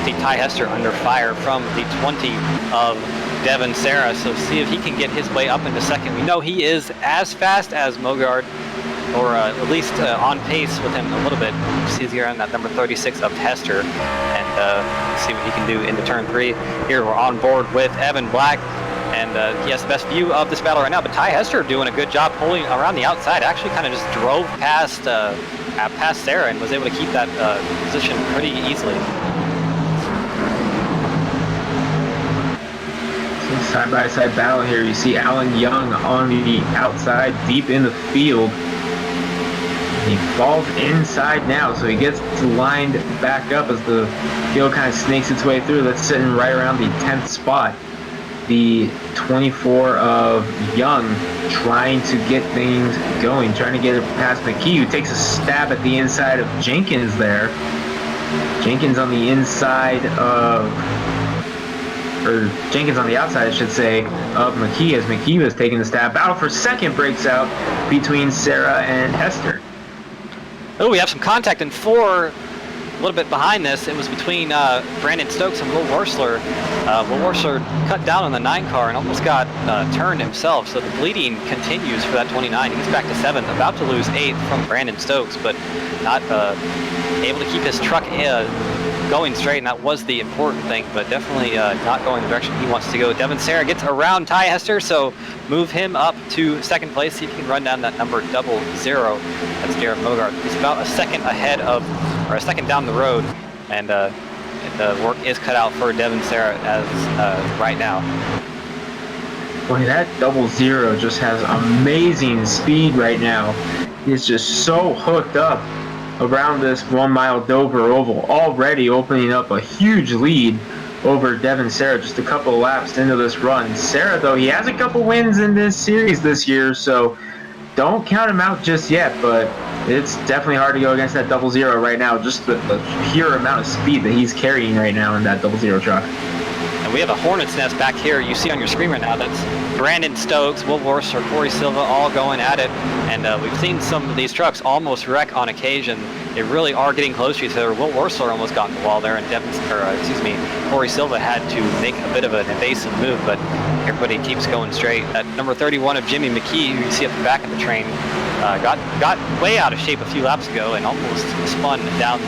see Ty Hester under fire from the 20 of Devin Serra. So see if he can get his way up into second. We know he is as fast as Mogard, or at least on pace with him a little bit. He's here on that number 36 of Hester, and see what he can do into turn 3. Here we're on board with Evan Black, and he has the best view of this battle right now, but Ty Hester doing a good job pulling around the outside. Actually kind of just drove past Serra and was able to keep that position pretty easily. Side-by-side battle here. You see Alan Young on the outside, deep in the field. He falls inside now, so he gets lined back up as the field kind of snakes its way through. That's sitting right around the 10th spot. The 24 of Young trying to get things going, trying to get it past McKee, who takes a stab at the inside of Jenkins there. Jenkins on the inside of... or Jenkins on the outside, I should say, of McKee, as McKee was taking the stab. Battle for second breaks out between Serra and Hester. Oh, we have some contact in 4. A little bit behind this, it was between Brandon Stokes and Will Wurzler. Will Wurzler cut down on the 9 car and almost got turned himself, so the bleeding continues for that 29. He's back to 7th, about to lose 8th from Brandon Stokes, but not able to keep his truck going straight, and that was the important thing, but definitely not going the direction he wants to go. Devin Serra gets around Ty Hester, so move him up to second place, see if he can run down that number 00. That's Jared Mogart. He's about a second ahead of, or a second down the road, and the work is cut out for Devin Serra as right now. Boy, that 00 just has amazing speed right now. He's just so hooked up around this 1 mile Dover Oval, already opening up a huge lead over Devin Serra just a couple of laps into this run. Serra, though, he has a couple wins in this series this year, so don't count him out just yet, but It's definitely hard to go against that 00 right now. Just the pure amount of speed that he's carrying right now in that 00 truck. And we have a hornet's nest back here. You see on your screen right now, that's Brandon Stokes, Will Worcester, Corey Silva, all going at it. And we've seen some of these trucks almost wreck on occasion. They really are getting close to each other. Will Worcester almost got in the wall there, and Corey Silva had to make a bit of an evasive move, but everybody keeps going straight. That number 31 of Jimmy McKee, who you see at the back of the train, got way out of shape a few laps ago and almost spun down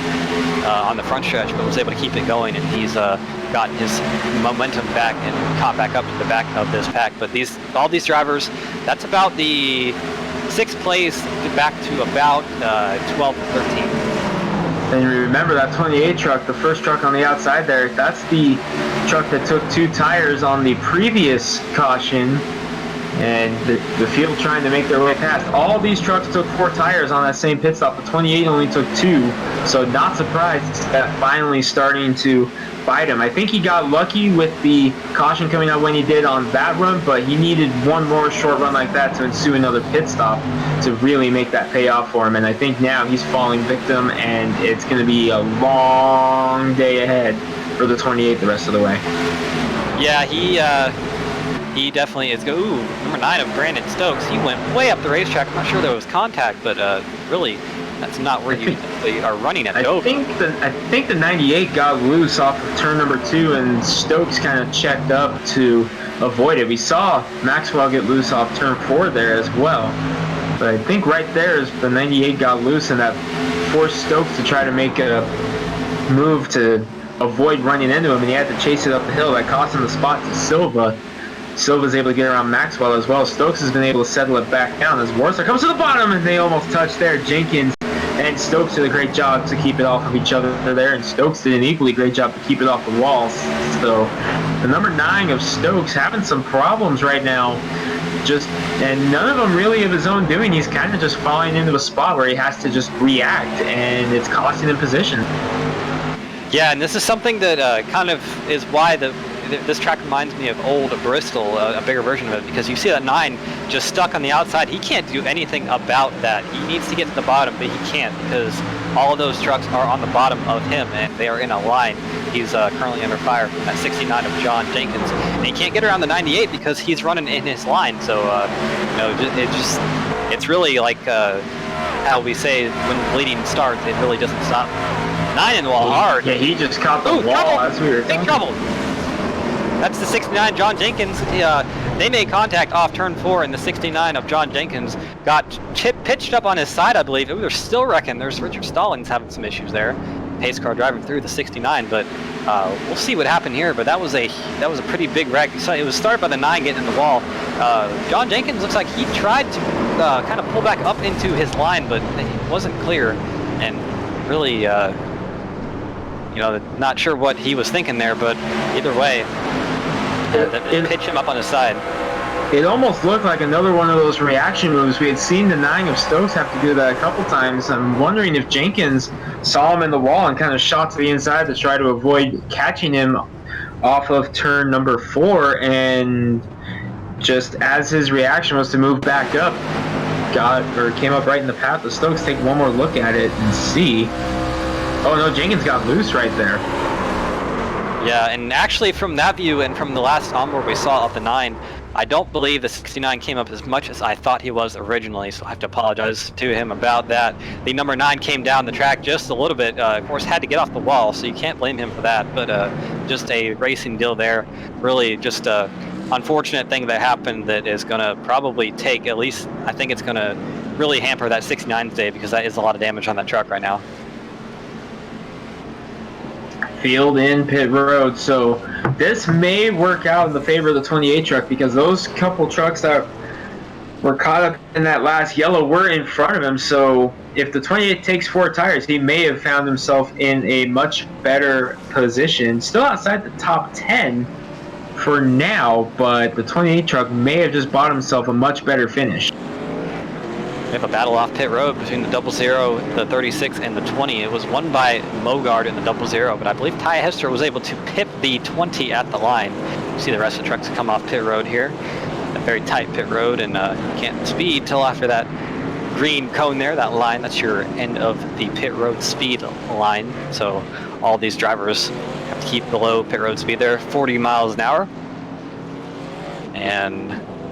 on the front stretch, but was able to keep it going, and he's gotten his momentum back and caught back up to the back of this pack. But all these drivers, that's about the 6th place back to about 12 to 13. And remember that 28 truck, the first truck on the outside there, that's the truck that took 2 tires on the previous caution, and the field trying to make their way past. All these trucks took 4 tires on that same pit stop. The 28 only took 2, so not surprised that finally starting to bite him. I think he got lucky with the caution coming out when he did on that run, but he needed one more short run like that to ensue another pit stop to really make that pay off for him. And I think now he's falling victim, and it's going to be a long day ahead for the 28 the rest of the way. Yeah, he definitely is. Ooh, number 9 of Brandon Stokes. He went way up the racetrack. I'm not sure there was contact, but really, that's not where you are running at. I think the 98 got loose off of turn number 2, and Stokes kind of checked up to avoid it. We saw Maxwell get loose off turn 4 there as well, but I think right there is the 98 got loose, and that forced Stokes to try to make a move to avoid running into him, and he had to chase it up the hill. That cost him the spot to Silva. Silva's able to get around Maxwell as well. Stokes has been able to settle it back down as Worcester comes to the bottom, and they almost touched there. Jenkins and Stokes did a great job to keep it off of each other there, and Stokes did an equally great job to keep it off the walls. So the number 9 of Stokes having some problems right now, and none of them really of his own doing. He's kind of just falling into a spot where he has to just react, and it's costing him position. Yeah, and this is something that kind of is why this track reminds me of old Bristol, a bigger version of it, because you see that 9 just stuck on the outside. He can't do anything about that. He needs to get to the bottom, but he can't, because all of those trucks are on the bottom of him, and they are in a line. He's currently under fire from that 69 of John Jenkins, and he can't get around the 98 because he's running in his line. So it's really like how we say when the bleeding starts, it really doesn't stop. 9 in the wall hard. Yeah, he just caught the wall as we were Big trouble. That's the 69 John Jenkins. They made contact off turn 4, and the 69 of John Jenkins got pitched up on his side, I believe. They're still wrecking. There's Richard Stallings having some issues there. Pace car driving through the 69, but we'll see what happened here. But that was a pretty big wreck. You saw it was started by the 9 getting in the wall. John Jenkins looks like he tried to kind of pull back up into his line, but it wasn't clear, and really, not sure what he was thinking there. But either way, pitch him up on his side. It almost looked like another one of those reaction moves. We had seen the 9 of Stokes have to do that a couple times. I'm wondering if Jenkins saw him in the wall and kind of shot to the inside to try to avoid catching him off of turn number 4, and just as his reaction was to move back up, came up right in the path of Stokes. Take one more look at it and see. Oh no, Jenkins got loose right there. Yeah, and actually from that view and from the last onboard we saw of the 9, I don't believe the 69 came up as much as I thought he was originally, so I have to apologize to him about that. The number 9 came down the track just a little bit, of course had to get off the wall, so you can't blame him for that, but just a racing deal there. Really just a unfortunate thing that happened that is going to probably take at least, I think it's going to really hamper that 69's day, because that is a lot of damage on that truck right now. Field in pit road, so this may work out in the favor of the 28 truck, because those couple trucks that were caught up in that last yellow were in front of him. So if the 28 takes 4 tires, he may have found himself in a much better position, still outside the top 10 for now, but the 28 truck may have just bought himself a much better finish. We have a battle off pit road between the 00, the 36, and the 20. It was won by Mogard in the 00, but I believe Ty Hester was able to pip the 20 at the line. You see the rest of the trucks come off pit road here. A very tight pit road, and can't speed till after that green cone there, that line, that's your end of the pit road speed line. So all these drivers have to keep below pit road speed there, 40 miles an hour. And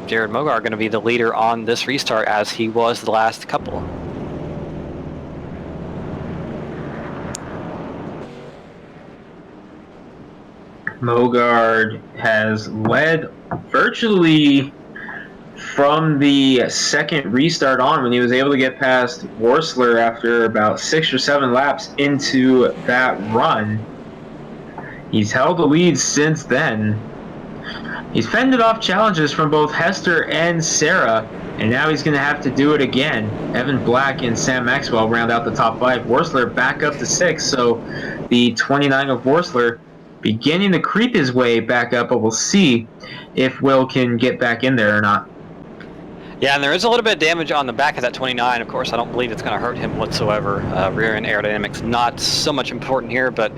Jared Mogart going to be the leader on this restart, as he was the last couple. Mogart has led virtually from the second restart on, when he was able to get past Worsler after about 6 or 7 laps into that run. He's held the lead since then. He's fended off challenges from both Hester and Sarah, and now he's going to have to do it again. Evan Black and Sam Maxwell round out the top 5. Worsler back up to 6, so the 29 of Worsler beginning to creep his way back up, but we'll see if Will can get back in there or not. Yeah, and there is a little bit of damage on the back of that 29. Of course, I don't believe it's going to hurt him whatsoever. Rear end aerodynamics not so much important here, but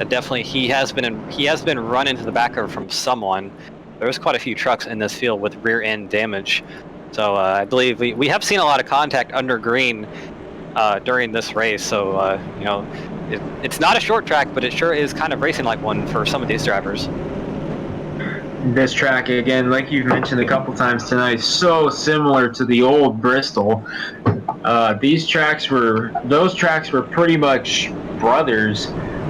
definitely he has been run into the back of from someone. There's quite a few trucks in this field with rear end damage. So I believe we have seen a lot of contact under green during this race. So you know, it's not a short track, but it sure is kind of racing like one for some of these drivers. This track, again, like you've mentioned a couple times tonight, so similar to the old Bristol. Those tracks were pretty much brothers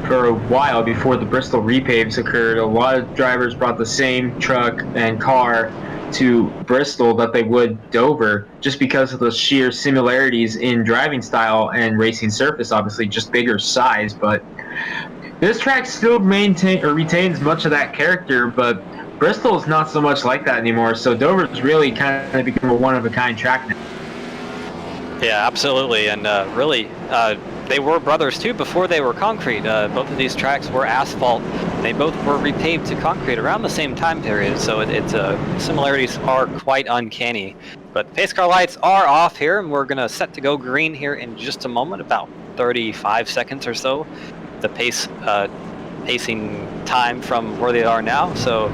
for a while before the Bristol repaves occurred. A lot of drivers brought the same truck and car to Bristol that they would Dover, just because of the sheer similarities in driving style and racing surface, obviously just bigger size. But this track still retains much of that character, but Bristol is not so much like that anymore, so Dover's really kind of become a one-of-a-kind track now. Yeah, absolutely, and really, they were brothers too before they were concrete. Both of these tracks were asphalt. They both were repaved to concrete around the same time period, so similarities are quite uncanny. But pace car lights are off here, and we're going to set to go green here in just a moment, about 35 seconds or so. The pacing time from where they are now. So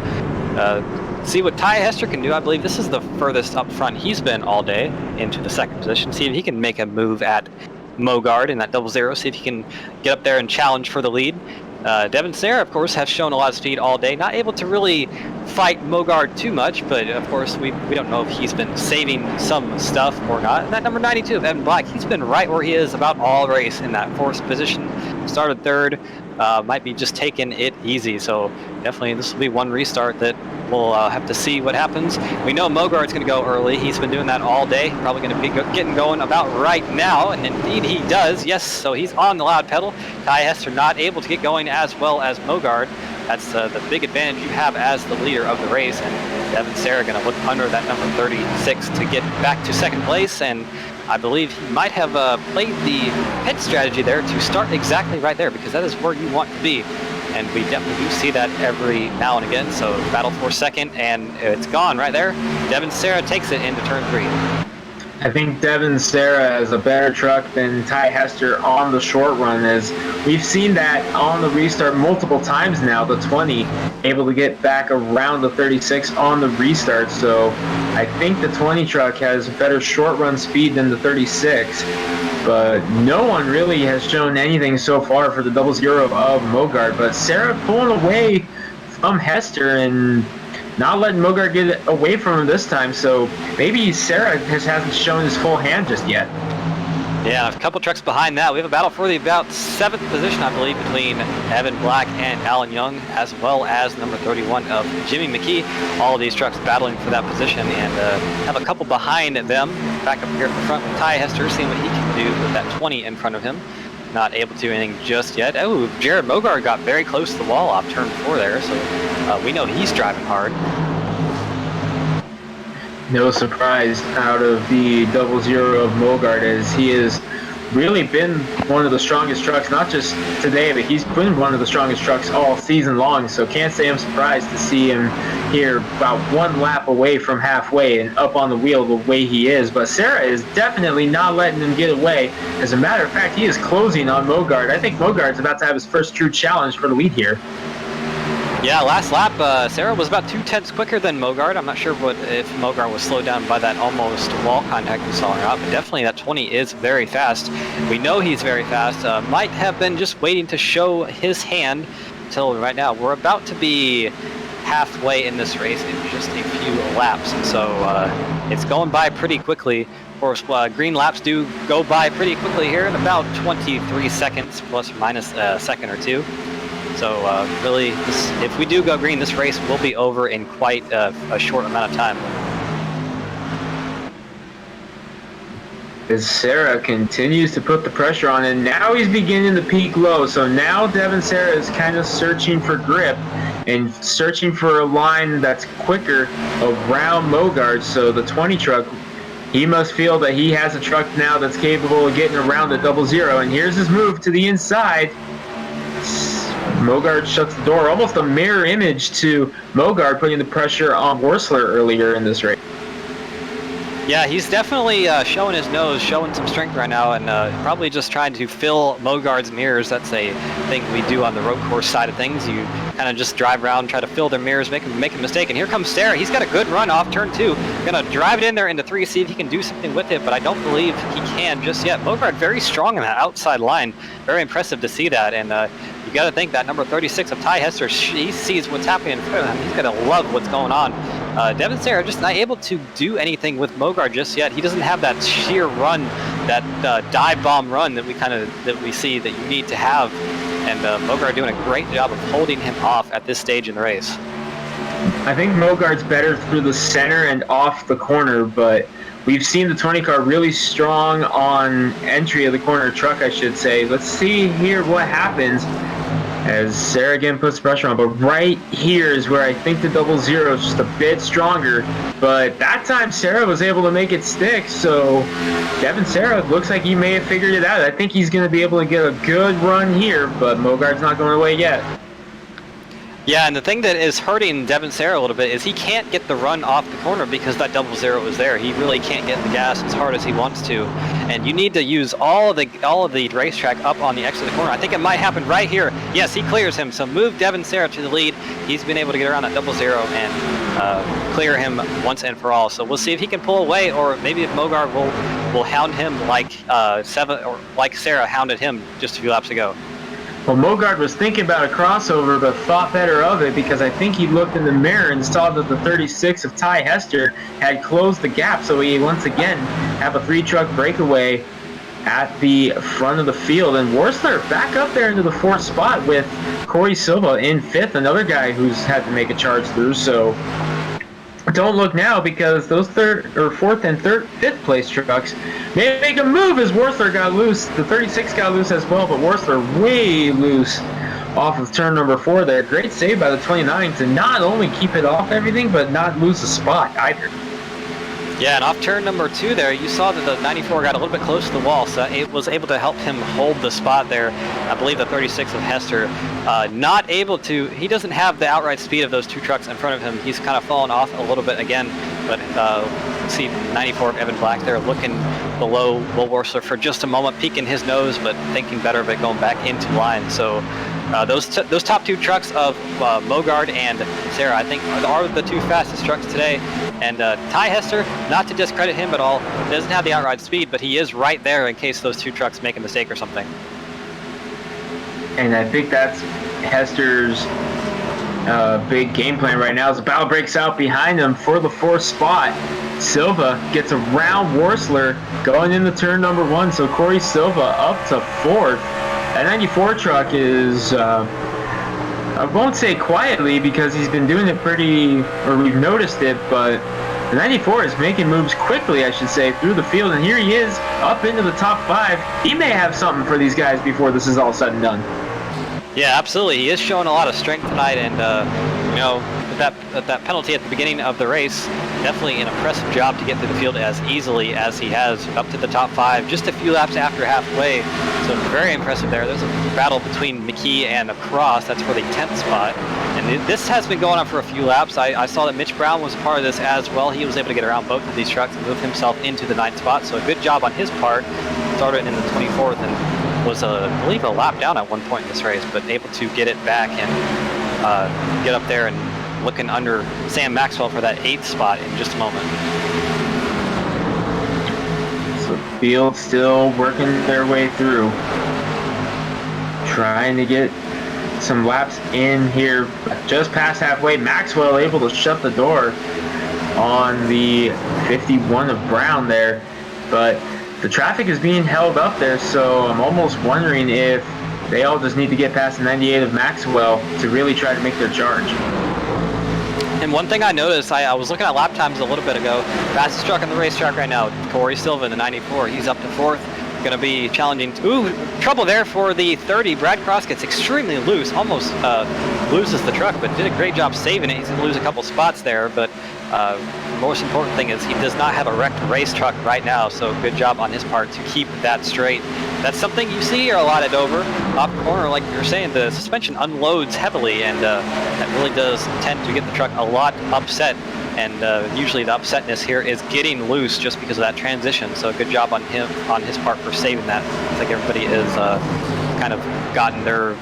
see what Ty Hester can do. I believe this is the furthest up front he's been all day into the second position. See if he can make a move at Mogart in that 00. See if he can get up there and challenge for the lead. Devin Sarah, of course, has shown a lot of speed all day. Not able to really fight Mogart too much, but of course we don't know if he's been saving some stuff or not. And that number 92 of Evan Black, he's been right where he is about all race in that 4th position. Started 3rd, might be just taking it easy. So definitely this will be one restart that we'll have to see what happens. We know Mogart's going to go early. He's been doing that all day. Probably going to be getting going about right now, and indeed he does. Yes, so he's on the loud pedal. Ty Hester not able to get going as well as Mogart. That's the big advantage you have as the leader of the race, and Devin Sarah going to look under that number 36 to get back to 2nd place, and I believe he might have played the pit strategy there to start exactly right there, because that is where you want to be. And we definitely do see that every now and again. So battle for 2nd, and it's gone right there. Devin Sarah takes it into turn 3. I think Devin Sarah has a better truck than Ty Hester on the short run, as we've seen that on the restart multiple times now. The 20 able to get back around the 36 on the restart, so I think the 20 truck has better short run speed than the 36. But no one really has shown anything so far for the 00 of Mogart. But Sarah pulling away from Hester and not letting Mogart get away from him this time. So maybe Sarah hasn't shown his full hand just yet. Yeah, a couple trucks behind that. We have a battle for the about 7th position, I believe, between Evan Black and Alan Young, as well as number 31 of Jimmy McKee. All of these trucks battling for that position, and have a couple behind them. Back up here at the front with Ty Hester, seeing what he can do with that 20 in front of him. Not able to do anything just yet. Oh, Jared Mogart got very close to the wall off turn 4 there, so we know he's driving hard. No surprise out of the 00 of Mogart, as he has really been one of the strongest trucks, not just today, but he's been one of the strongest trucks all season long. So can't say I'm surprised to see him here about 1 lap away from halfway and up on the wheel the way he is. But Sarah is definitely not letting him get away. As a matter of fact, he is closing on Mogart. I think Mogart's about to have his first true challenge for the lead here. Yeah, last lap, Sarah was about 2/10 quicker than Mogard. I'm not sure if Mogard was slowed down by that almost wall contact we saw or not, but definitely that 20 is very fast. We know he's very fast. Might have been just waiting to show his hand until right now. We're about to be halfway in this race in just a few laps, so it's going by pretty quickly. Of course, green laps do go by pretty quickly here in about 23 seconds, plus or minus a second or two. So really, if we do go green, this race will be over in quite a short amount of time. As Sarah continues to put the pressure on, and now he's beginning to peak low. So now Devin Sarah is kind of searching for grip and searching for a line that's quicker around Mogard. So the 20 truck, he must feel that he has a truck now that's capable of getting around the 00. And here's his move to the inside. Mogard shuts the door, almost a mirror image to Mogard putting the pressure on Worsler earlier in this race. Yeah, he's definitely showing his nose, showing some strength right now, and probably just trying to fill Mogard's mirrors. That's a thing we do on the road course side of things. You kind of just drive around, try to fill their mirrors, make a mistake. And here comes Sarah. He's got a good run off turn 2. Gonna drive it in there into 3, see if he can do something with it, but I don't believe he can just yet. Mogard very strong in that outside line. Very impressive to see that, and you got to think that number 36 of Ty Hester, he sees what's happening in front of him. He's going to love what's going on. Devin Sarah just not able to do anything with Mogard just yet. He doesn't have that sheer run, that dive bomb run that we see that you need to have. And Mogard doing a great job of holding him off at this stage in the race. I think Mogard's better through the center and off the corner, but we've seen the 20 car really strong on entry of the corner truck, I should say. Let's see here what happens as Sarah again puts pressure on. But right here is where I think the 00 is just a bit stronger. But that time Sarah was able to make it stick. So Devin Sarah looks like he may have figured it out. I think he's going to be able to get a good run here, but Mogard's not going away yet. Yeah, and the thing that is hurting Devin Sarah a little bit is he can't get the run off the corner because that 00 is there. He really can't get the gas as hard as he wants to, and you need to use all of the racetrack up on the exit of the corner. I think it might happen right here. Yes, he clears him. So move Devin Sarah to the lead. He's been able to get around that 00 and clear him once and for all. So we'll see if he can pull away, or maybe if Mogard will hound him like Sarah hounded him just a few laps ago. Well, Mogard was thinking about a crossover, but thought better of it because I think he looked in the mirror and saw that the 36 of Ty Hester had closed the gap. So he once again have a 3-truck breakaway at the front of the field. And Worsler back up there into the 4th spot with Corey Silva in 5th, another guy who's had to make a charge through. So don't look now because those 4th and 5th place trucks may make a move as Worsler got loose. The 36 got loose as well, but Worsler way loose off of turn number 4 there. Great save by the 29 to not only keep it off everything, but not lose the spot either. Yeah, and off turn number 2 there, you saw that the 94 got a little bit close to the wall, so it was able to help him hold the spot there. I believe the 36 of Hester not able to, he doesn't have the outright speed of those 2 trucks in front of him. He's kind of fallen off a little bit again, but see 94 of Evan Black there looking below Will Worsler for just a moment, peeking his nose, but thinking better of it going back into line. So those top 2 trucks of Mogard and Sarah, I think, are the 2 fastest trucks today. And Ty Hester, not to discredit him at all, doesn't have the outright speed, but he is right there in case those 2 trucks make a mistake or something. And I think that's Hester's big game plan right now as the battle breaks out behind him for the 4th spot. Silva gets around Worsler going into turn number 1, so Corey Silva up to 4th. That 94 truck is, I won't say quietly because he's been doing it we've noticed it, but the 94 is making moves quickly, I should say, through the field, and here he is up into the top 5. He may have something for these guys before this is all said and done. Yeah, absolutely. He is showing a lot of strength tonight, and that penalty at the beginning of the race, definitely an impressive job to get through the field as easily as he has, up to the top 5, just a few laps after halfway. So very impressive there. There's a battle between McKee and Cross. That's for the 10th spot. And this has been going on for a few laps. I saw that Mitch Brown was a part of this as well. He was able to get around both of these trucks and move himself into the 9th spot. So a good job on his part. Started in the 24th and was, I believe, a lap down at one point in this race, but able to get it back and get up there and looking under Sam Maxwell for that 8th spot in just a moment. So the field still working their way through, trying to get some laps in here. Just past halfway, Maxwell able to shut the door on the 51 of Brown there, but the traffic is being held up there, so I'm almost wondering if they all just need to get past the 98 of Maxwell to really try to make their charge. And one thing I noticed, I was looking at lap times a little bit ago. Fastest truck on the racetrack right now, Corey Silva in the 94. He's up to 4th. Going to be challenging. Ooh, trouble there for the 30. Brad Cross gets extremely loose, almost loses the truck, but did a great job saving it. He's going to lose a couple spots there, but most important thing is he does not have a wrecked race truck right now, so good job on his part to keep that straight. That's something you see a lot at Dover. Off corner, like you're saying, the suspension unloads heavily, and that really does tend to get the truck a lot upset. And usually the upsetness here is getting loose just because of that transition. So good job on him, on his part, for saving that. It's like everybody is kind of gotten their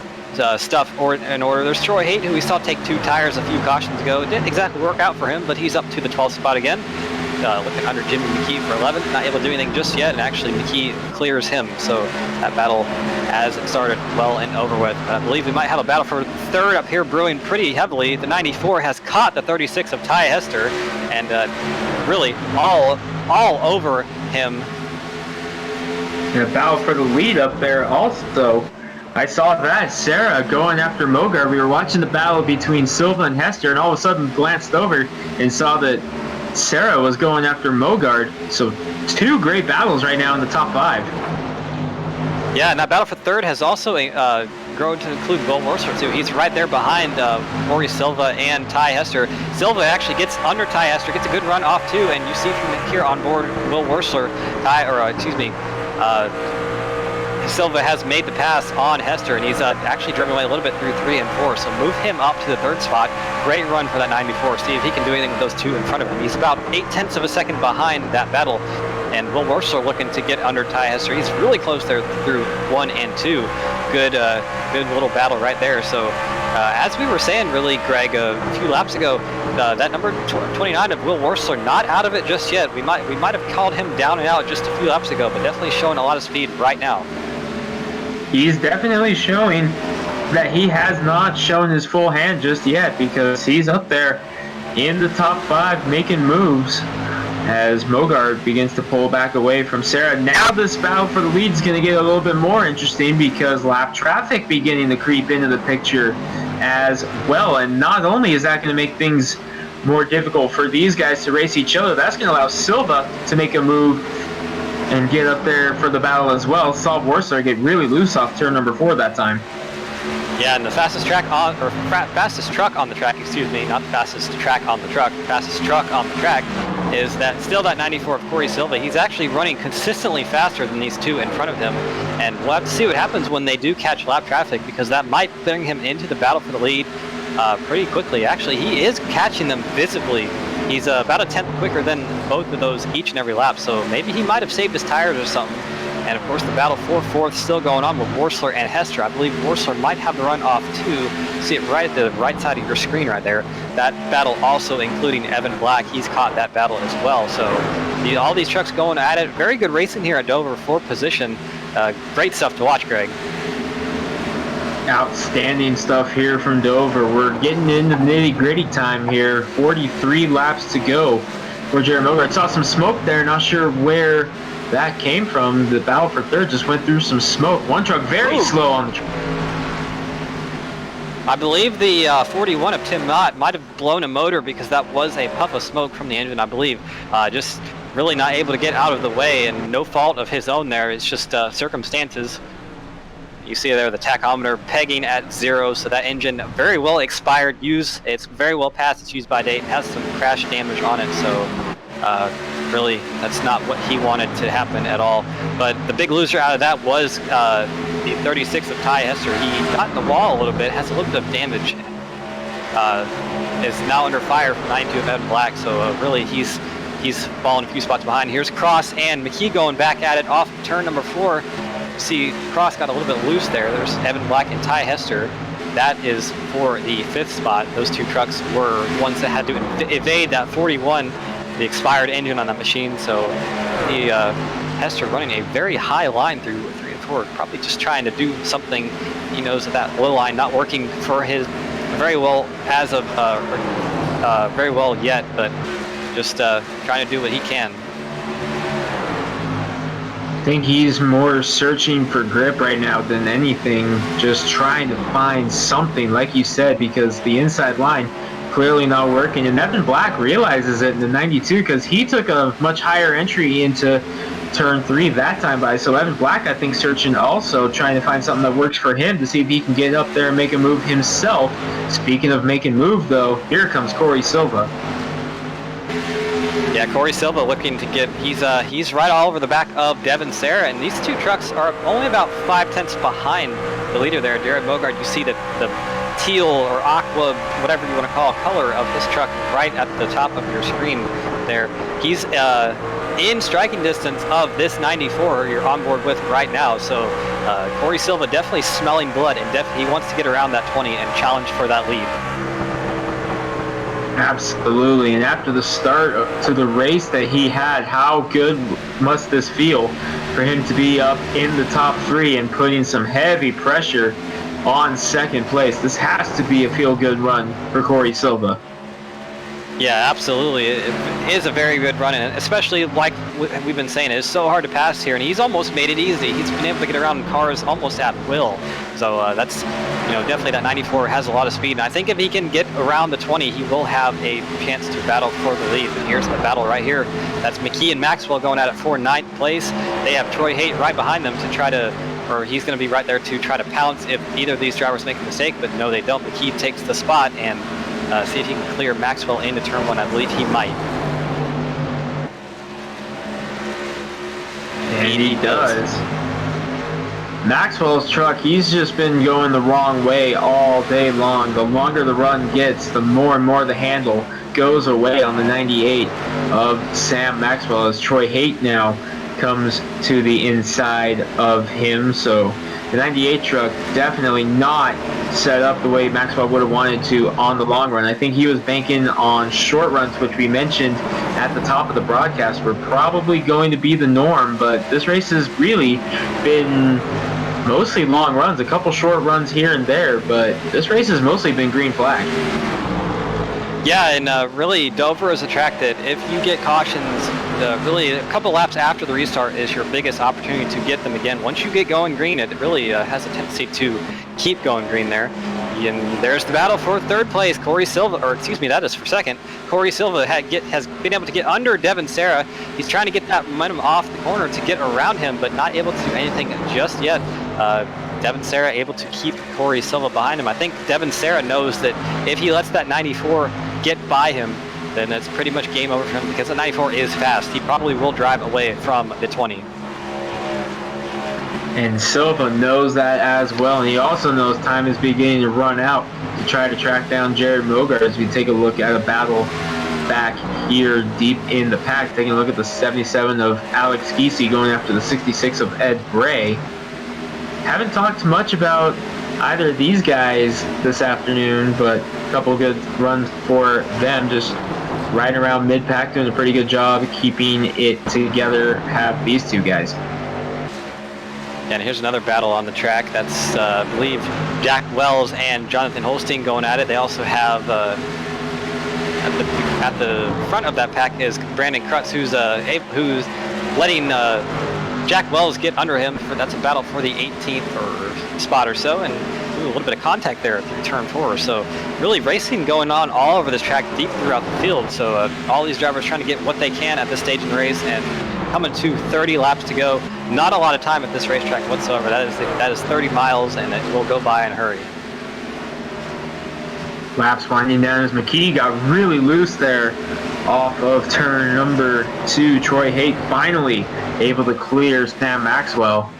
stuff in order. There's Troy Haight, who we saw take 2 tires a few cautions ago. It didn't exactly work out for him, but he's up to the 12th spot again. Looking under Jimmy McKee for 11th. Not able to do anything just yet, and actually McKee clears him. So that battle has started well and over with. I believe we might have a battle for 3rd up here brewing pretty heavily. The 94 has caught the 36 of Ty Hester, and really all over him. And a battle for the lead up there also. I saw that. Sarah going after Mogard. We were watching the battle between Silva and Hester, and all of a sudden glanced over and saw that Sarah was going after Mogard. So 2 great battles right now in the top 5. Yeah, and that battle for 3rd has also grown to include Will Wursler too. He's right there behind Corey Silva and Ty Hester. Silva actually gets under Ty Hester, gets a good run off too, and you see from here on board Will Wursler, Silva has made the pass on Hester, and he's actually driven away a little bit through 3 and 4, so move him up to the 3rd spot. Great run for that 94. See if he can do anything with those 2 in front of him. He's about 0.8 of a second behind that battle, and Will Wursler looking to get under Ty Hester. He's really close there through 1 and 2. Good little battle right there. So as we were saying, really, Greg, a few laps ago, that number 29 of Will Wursler not out of it just yet. We might have called him down and out just a few laps ago, but definitely showing a lot of speed right now. He's definitely showing that he has not shown his full hand just yet, because he's up there in the top 5 making moves as Mogard begins to pull back away from Sarah. Now this battle for the lead is going to get a little bit more interesting, because lap traffic beginning to creep into the picture as well. And not only is that going to make things more difficult for these guys to race each other, that's going to allow Silva to make a move and get up there for the battle as well. Saw Wursler get really loose off turn number 4 that time. Yeah, and the fastest truck on the track, excuse me, not the fastest track on the truck, the fastest truck on the track is still that 94 of Corey Silva. He's actually running consistently faster than these 2 in front of him, and we'll have to see what happens when they do catch lap traffic, because that might bring him into the battle for the lead pretty quickly. Actually, he is catching them visibly. He's about a 10th quicker than both of those each and every lap, so maybe he might have saved his tires or something. And of course, the battle for 4th still going on with Wursler and Hester. I believe Wursler might have the run off too. See it right at the right side of your screen right there. That battle also including Evan Black. He's caught that battle as well. So all these trucks going at it. Very good racing here at Dover, 4th position. Great stuff to watch, Greg. Outstanding stuff here from Dover. We're getting into nitty-gritty time here. 43 laps to go for Jared Mogard. Saw some smoke there. Not sure where that came from. The battle for 3rd just went through some smoke. One truck very slow on the track. I believe the 41 of Tim Mott might have blown a motor, because that was a puff of smoke from the engine, I believe. Just really not able to get out of the way, and no fault of his own there. It's just circumstances. You see there the tachometer pegging at 0, so that engine very well expired use. It's very well past its use by date, has some crash damage on it, so really that's not what he wanted to happen at all. But the big loser out of that was the 36 of Ty Hester. He got in the wall a little bit, has a little bit of damage, is now under fire from 92 of Evan Black, so really he's fallen a few spots behind. Here's Cross and McKee going back at it off turn number 4. See, Cross got a little bit loose there. There's Evan Black and Ty Hester. that is for the 5th spot. Those 2 trucks were ones that had to evade that 41, the expired engine on that machine. So the Hester running a very high line through 3 and 4, probably just trying to do something. He knows that low line not working for his very well as of very well yet, but just trying to do what he can. I think he's more searching for grip right now than anything, just trying to find something, like you said, because the inside line clearly not working. And Evan Black realizes it in the 92 because he took a much higher entry into turn 3 that time by. So Evan Black, I think, searching also, trying to find something that works for him to see if he can get up there and make a move himself. Speaking of making move, though, here comes Corey Silva. Yeah, Corey Silva looking to get, he's right all over the back of Devin Serra, and these 2 trucks are only about 5/10 behind the leader there. Jared Mogard, you see the teal or aqua, whatever you want to call color of this truck right at the top of your screen there. He's in striking distance of this 94 you're on board with right now, so Corey Silva definitely smelling blood, and he wants to get around that 20 and challenge for that lead. Absolutely, and after the start to the race that he had, how good must this feel for him to be up in the top 3 and putting some heavy pressure on 2nd place? This has to be a feel-good run for Corey Silva. Yeah, absolutely. It is a very good run, and especially like we've been saying, it's so hard to pass here, and he's almost made it easy. He's been able to get around cars almost at will. So that's, definitely that 94 has a lot of speed, and I think if he can get around the 20, he will have a chance to battle for the lead. And here's the battle right here. That's McKee and Maxwell going at it for 9th place. They have Troy Haight right behind them to try to, or he's going to be right there to try to pounce if either of these drivers make a mistake, but no, they don't. McKee takes the spot and see if he can clear Maxwell into turn 1. I believe he might. And he does. Maxwell's truck, he's just been going the wrong way all day long. The longer the run gets, the more and more the handle goes away on the 98 of Sam Maxwell, as Troy Haight now comes to the inside of him. So the 98 truck definitely not set up the way Maxwell would have wanted to on the long run. I think he was banking on short runs, which we mentioned at the top of the broadcast were probably going to be the norm, but this race has really been mostly long runs, a couple short runs here and there, but this race has mostly been green flag. Yeah, and really Dover is a track that if you get cautions, really a couple laps after the restart is your biggest opportunity to get them again. Once you get going green, it really has a tendency to keep going green there. And there's the battle for 3rd place. Corey Silva, or excuse me, that is for 2nd. Corey Silva has been able to get under Devin Serra. He's trying to get that momentum off the corner to get around him, but not able to do anything just yet. Devin Serra able to keep Corey Silva behind him. I think Devin Serra knows that if he lets that 94 get by him, then it's pretty much game over for him, because the 94 is fast. He probably will drive away from the 20. And Silva knows that as well, and he also knows time is beginning to run out to try to track down Jared Mogart as we take a look at a battle back here deep in the pack. Taking a look at the 77 of Alex Giese going after the 66 of Ed Bray. Haven't talked much about either of these guys this afternoon, but a couple of good runs for them, just riding around mid-pack, doing a pretty good job keeping it together, have these 2 guys. And here's another battle on the track. That's, I believe, Jack Wells and Jonathan Holstein going at it. They also have, at the front of that pack is Brandon Krutz, who's letting Jack Wells get under him. That's a battle for the 18th spot or so, and a little bit of contact there through turn 4. So really racing going on all over this track, deep throughout the field. So all these drivers trying to get what they can at this stage in the race, and coming to 30 laps to go. Not a lot of time at this racetrack whatsoever. That is 30 miles, and it will go by in a hurry. Laps winding down as McKee got really loose there off of turn number 2. Troy Haight finally able to clear Sam Maxwell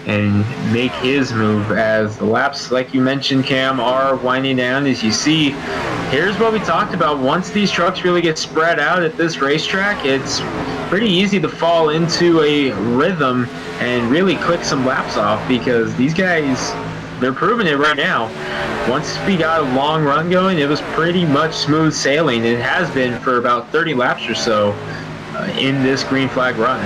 and make his move, as the laps, like you mentioned, Cam, are winding down. As you see, here's what we talked about. Once these trucks really get spread out at this racetrack, it's pretty easy to fall into a rhythm and really click some laps off, because these guys, they're proving it right now. once we got a long run going, it was pretty much smooth sailing. It has been for about 30 laps or so in this green flag run.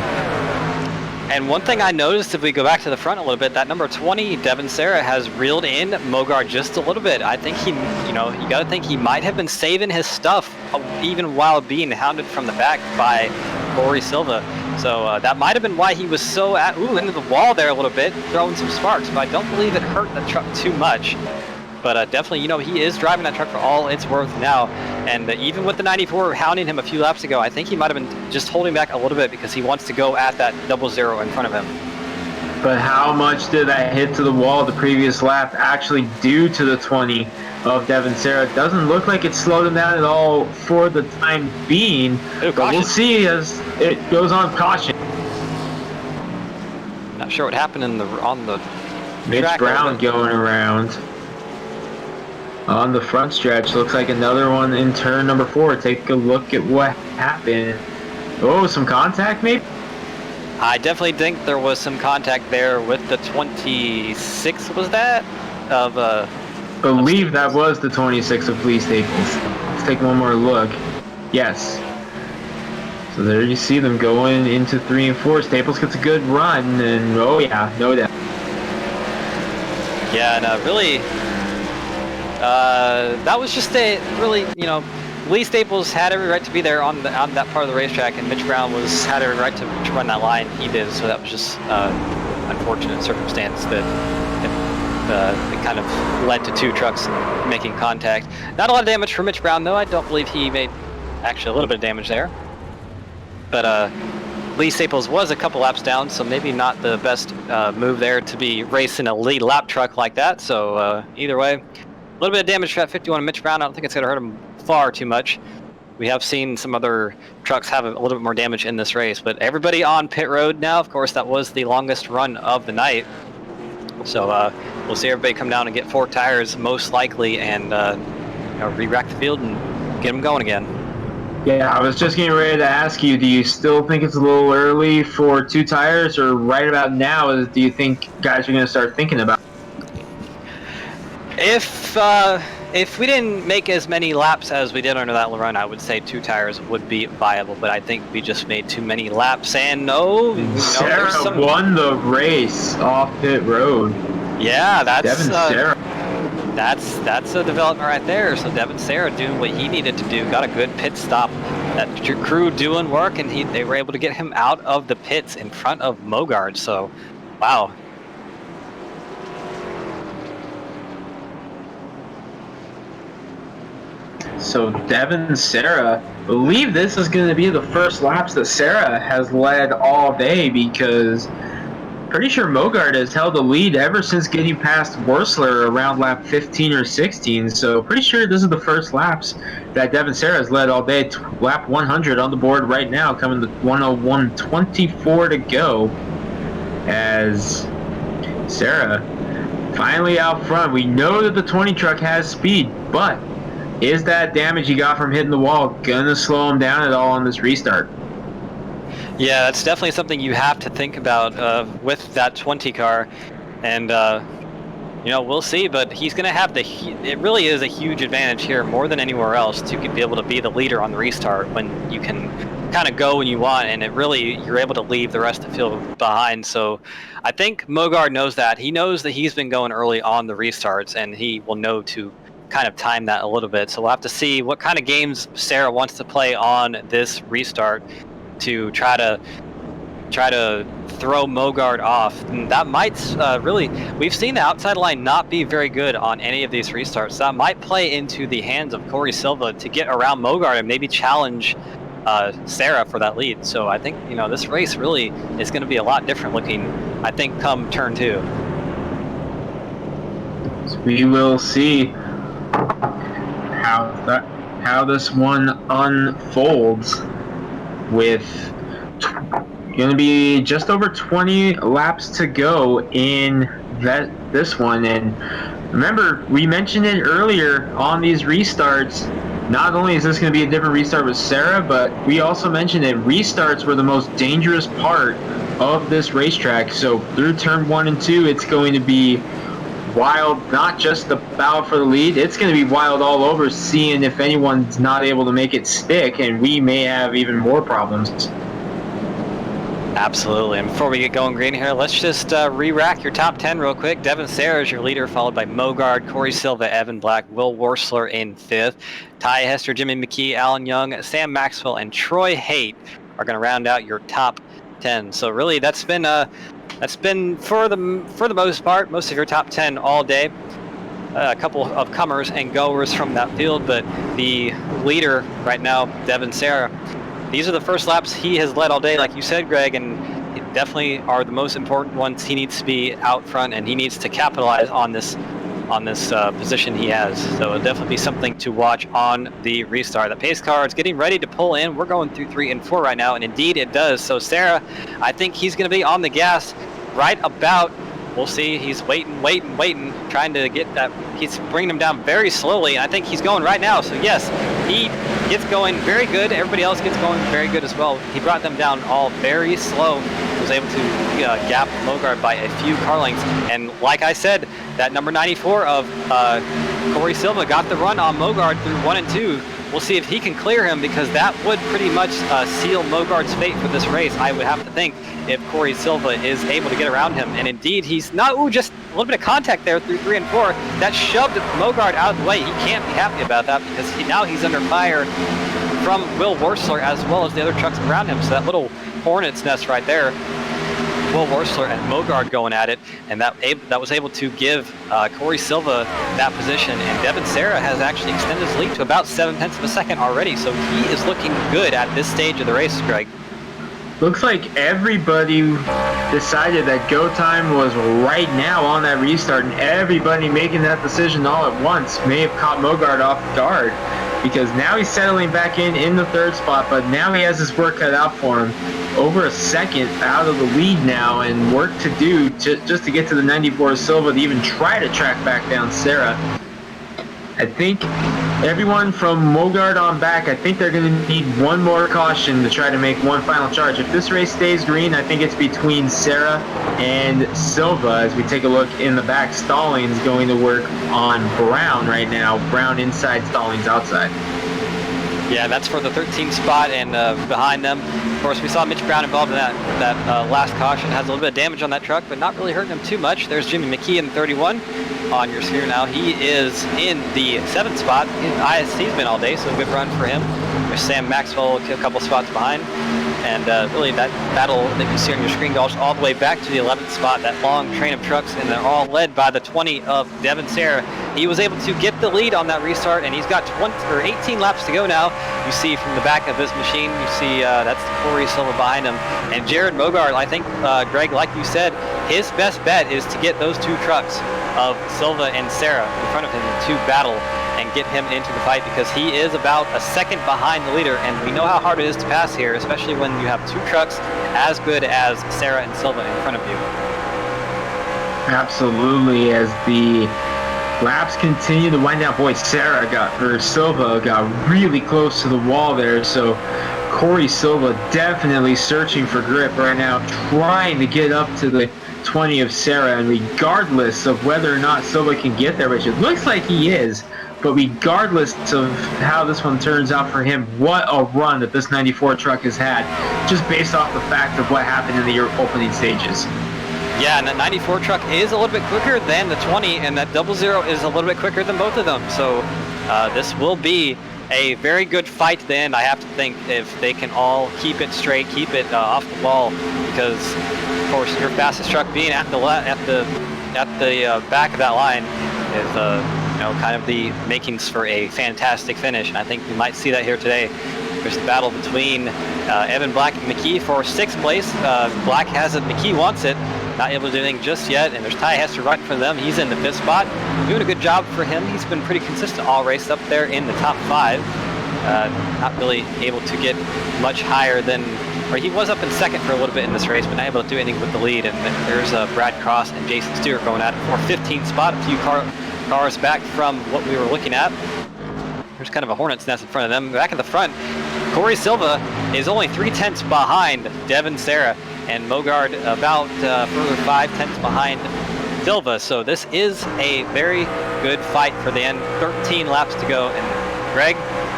And one thing I noticed, if we go back to the front a little bit, that number 20, Devin Serra, has reeled in Mogard just a little bit. I think he, you got to think he might have been saving his stuff even while being hounded from the back by Corey Silva. So that might have been why he was so into the wall there a little bit, throwing some sparks. But I don't believe it hurt the truck too much. But definitely, he is driving that truck for all it's worth now. And even with the 94 hounding him a few laps ago, I think he might have been just holding back a little bit because he wants to go at that 00 in front of him. But how much did that hit to the wall the previous lap actually do to the 20 of Devin Serra? It doesn't look like it slowed him down at all for the time being. But we'll see as it goes on. Caution. Not sure what happened on the Mitch Brown going around. On the front stretch, looks like another one in turn number 4. Take a look at what happened. Oh, some contact maybe? I definitely think there was some contact there with the 26, was that? Believe that was the 26 of Lee Staples. Let's take one more look. Yes. So there you see them going into 3 and 4. Staples gets a good run, and oh yeah, no doubt. Yeah, and really... that was just Lee Staples had every right to be there on that part of the racetrack, and Mitch Brown had every right to run that line. He did, so that was just unfortunate circumstance that it kind of led to 2 trucks making contact. Not a lot of damage for Mitch Brown, though. I don't believe he made actually a little bit of damage there. But Lee Staples was a couple laps down, so maybe not the best move there to be racing a lead lap truck like that. So either way, a little bit of damage for that 51 of Mitch Brown. I don't think it's going to hurt him far too much. We have seen some other trucks have a little bit more damage in this race, but everybody on pit road now. Of course, that was the longest run of the night. So we'll see everybody come down and get 4 tires, most likely, and re-rack the field and get them going again. Yeah, I was just getting ready to ask you, do you still think it's a little early for 2 tires, or right about now, do you think guys are going to start thinking about it? If we didn't make as many laps as we did under that run, I would say 2 tires would be viable, but I think we just made too many laps, and Serra won the race off pit road. Yeah, that's Devin Serra. That's a development right there. So Devin Serra doing what he needed to do, got a good pit stop. That crew doing work, and they were able to get him out of the pits in front of Mogard. So, wow. So Devin Serra, I believe this is going to be the first laps that Serra has led all day, because pretty sure Mogard has held the lead ever since getting past Worsler around lap 15 or 16. So pretty sure this is the first laps that Devin Serra has led all day. Lap 100 on the board right now, coming to 101.24 to go, as Serra finally out front. We know that the 20 truck has speed, but is that damage he got from hitting the wall gonna slow him down at all on this restart? Yeah, that's definitely something you have to think about with that 20 car, and we'll see. But he's gonna have it really is a huge advantage here, more than anywhere else, to be able to be the leader on the restart when you can kind of go when you want, and you're able to leave the rest of the field behind. So I think Mogard knows that. He knows that he's been going early on the restarts, and he will know to kind of time that a little bit. So we'll have to see what kind of games Serra wants to play on this restart to try to throw Mogard off. And that might we've seen the outside line not be very good on any of these restarts. That might play into the hands of Corey Silva to get around Mogard and maybe challenge Serra for that lead. So I think this race really is going to be a lot different looking, I think, come turn 2. So we will see how this one unfolds, with going to be just over 20 laps to go in this one. And remember, we mentioned it earlier on these restarts. Not only is this going to be a different restart with Serra, but we also mentioned that restarts were the most dangerous part of this racetrack. So through turn 1 and 2, it's going to be wild, not just the battle for the lead, it's going to be wild all over, seeing if anyone's not able to make it stick, and we may have even more problems. Absolutely. And before we get going green here, let's just re-rack your top 10 real quick. Devin Sarah is your leader, followed by Mogard, Corey Silva, Evan Black, Will Worsler in 5th. Ty Hester, Jimmy McKee, Alan Young, Sam Maxwell, and Troy Haight are going to round out your top 10. So really, that's been for the most part, most of your top 10 all day. A couple of comers and goers from that field, but the leader right now, Devin Sarah, these are the first laps he has led all day, like you said, Greg, and definitely are the most important ones. He needs to be out front, and he needs to capitalize on this position he has. So it'll definitely be something to watch on the restart. The pace car is getting ready to pull in. We're going through 3 and 4 right now, and indeed it does. So Sarah, I think he's going to be on the gas right about. We'll see. He's waiting, trying to get that. He's bringing him down very slowly. I think he's going right now. So yes, he gets going very good. Everybody else gets going very good as well. He brought them down all very slow. Was able to gap Mogard by a few car lengths. And like I said, that number 94 of Corey Silva got the run on Mogard through 1 and 2. We'll see if he can clear him, because that would pretty much seal Mogard's fate for this race, I would have to think, if Corey Silva is able to get around him. And indeed, he's not. Ooh, just a little bit of contact there through 3 and 4. That shoved Mogard out of the way. He can't be happy about that, because now he's under fire from Will Worsler as well as the other trucks around him. So that little hornet's nest right there, Will Worsler and Mogard going at it, and that was able to give Corey Silva that position. And Devin Sarah has actually extended his lead to about 7/10 of a second already, so he is looking good at this stage of the race, Greg. Looks like everybody decided that go time was right now on that restart, and everybody making that decision all at once may have caught Mogard off guard, because now he's settling back in the 3rd spot, but now he has his work cut out for him. Over a second out of the lead now, and work to do just to get to the 94 Silva to even try to track back down Sarah. I think everyone from Mogard on back, I think they're going to need one more caution to try to make one final charge. If this race stays green, I think it's between Sarah and Silva. As we take a look in the back, Stallings going to work on Brown right now. Brown inside, Stallings outside. Yeah, that's for the 13th spot, and behind them, of course, we saw Mitch Brown involved in that last caution. Has a little bit of damage on that truck, but not really hurting him too much. There's Jimmy McKee in 31 on your screen now. He is in the 7th spot. He's been all day, so a good run for him. There's Sam Maxwell a couple spots behind. And really that battle that you see on your screen goes all the way back to the 11th spot, that long train of trucks, and they're all led by the 20 of Devin Sarah. He was able to get the lead on that restart, and he's got 18 laps to go now. You see from the back of this machine, you see that's Corey Silva behind him. And Jared Mogard, I think, Greg, like you said, his best bet is to get those 2 trucks of Silva and Sarah in front of him to battle and get him into the fight, because he is about a second behind the leader, and we know how hard it is to pass here, especially when you have 2 trucks as good as Sarah and Silva in front of you. Absolutely. As the laps continue to wind down, boy, Silva got really close to the wall there, so Corey Silva definitely searching for grip right now, trying to get up to the 20 of Sarah, and regardless of whether or not Silva can get there, which it looks like he is, but regardless of how this one turns out for him, what a run that this 94 truck has had, just based off the fact of what happened in the opening stages. Yeah, and that 94 truck is a little bit quicker than the 20, and that 00 is a little bit quicker than both of them. So this will be a very good fight to the end, I have to think, if they can all keep it straight, keep it off the wall, because of course your fastest truck being at the back of that line is kind of the makings for a fantastic finish, and I think we might see that here today. There's the battle between Evan Black and McKee for 6th place. Black has it, McKee wants it, not able to do anything just yet, and there's Ty Hester right in front of them. He's in the 5th spot. Doing a good job for him. He's been pretty consistent all race up there in the top 5. Not really able to get much higher than, or he was up in 2nd for a little bit in this race, but not able to do anything with the lead. And there's Brad Cross and Jason Stewart going at it for 15th spot, a few cars back from what we were looking at. There's kind of a hornet's nest in front of them. Back in the front, Corey Silva is only 3/10 behind Devin Sarah, and Mogard about further 5/10 behind Silva. So this is a very good fight for the end. 13 laps to go. And Greg,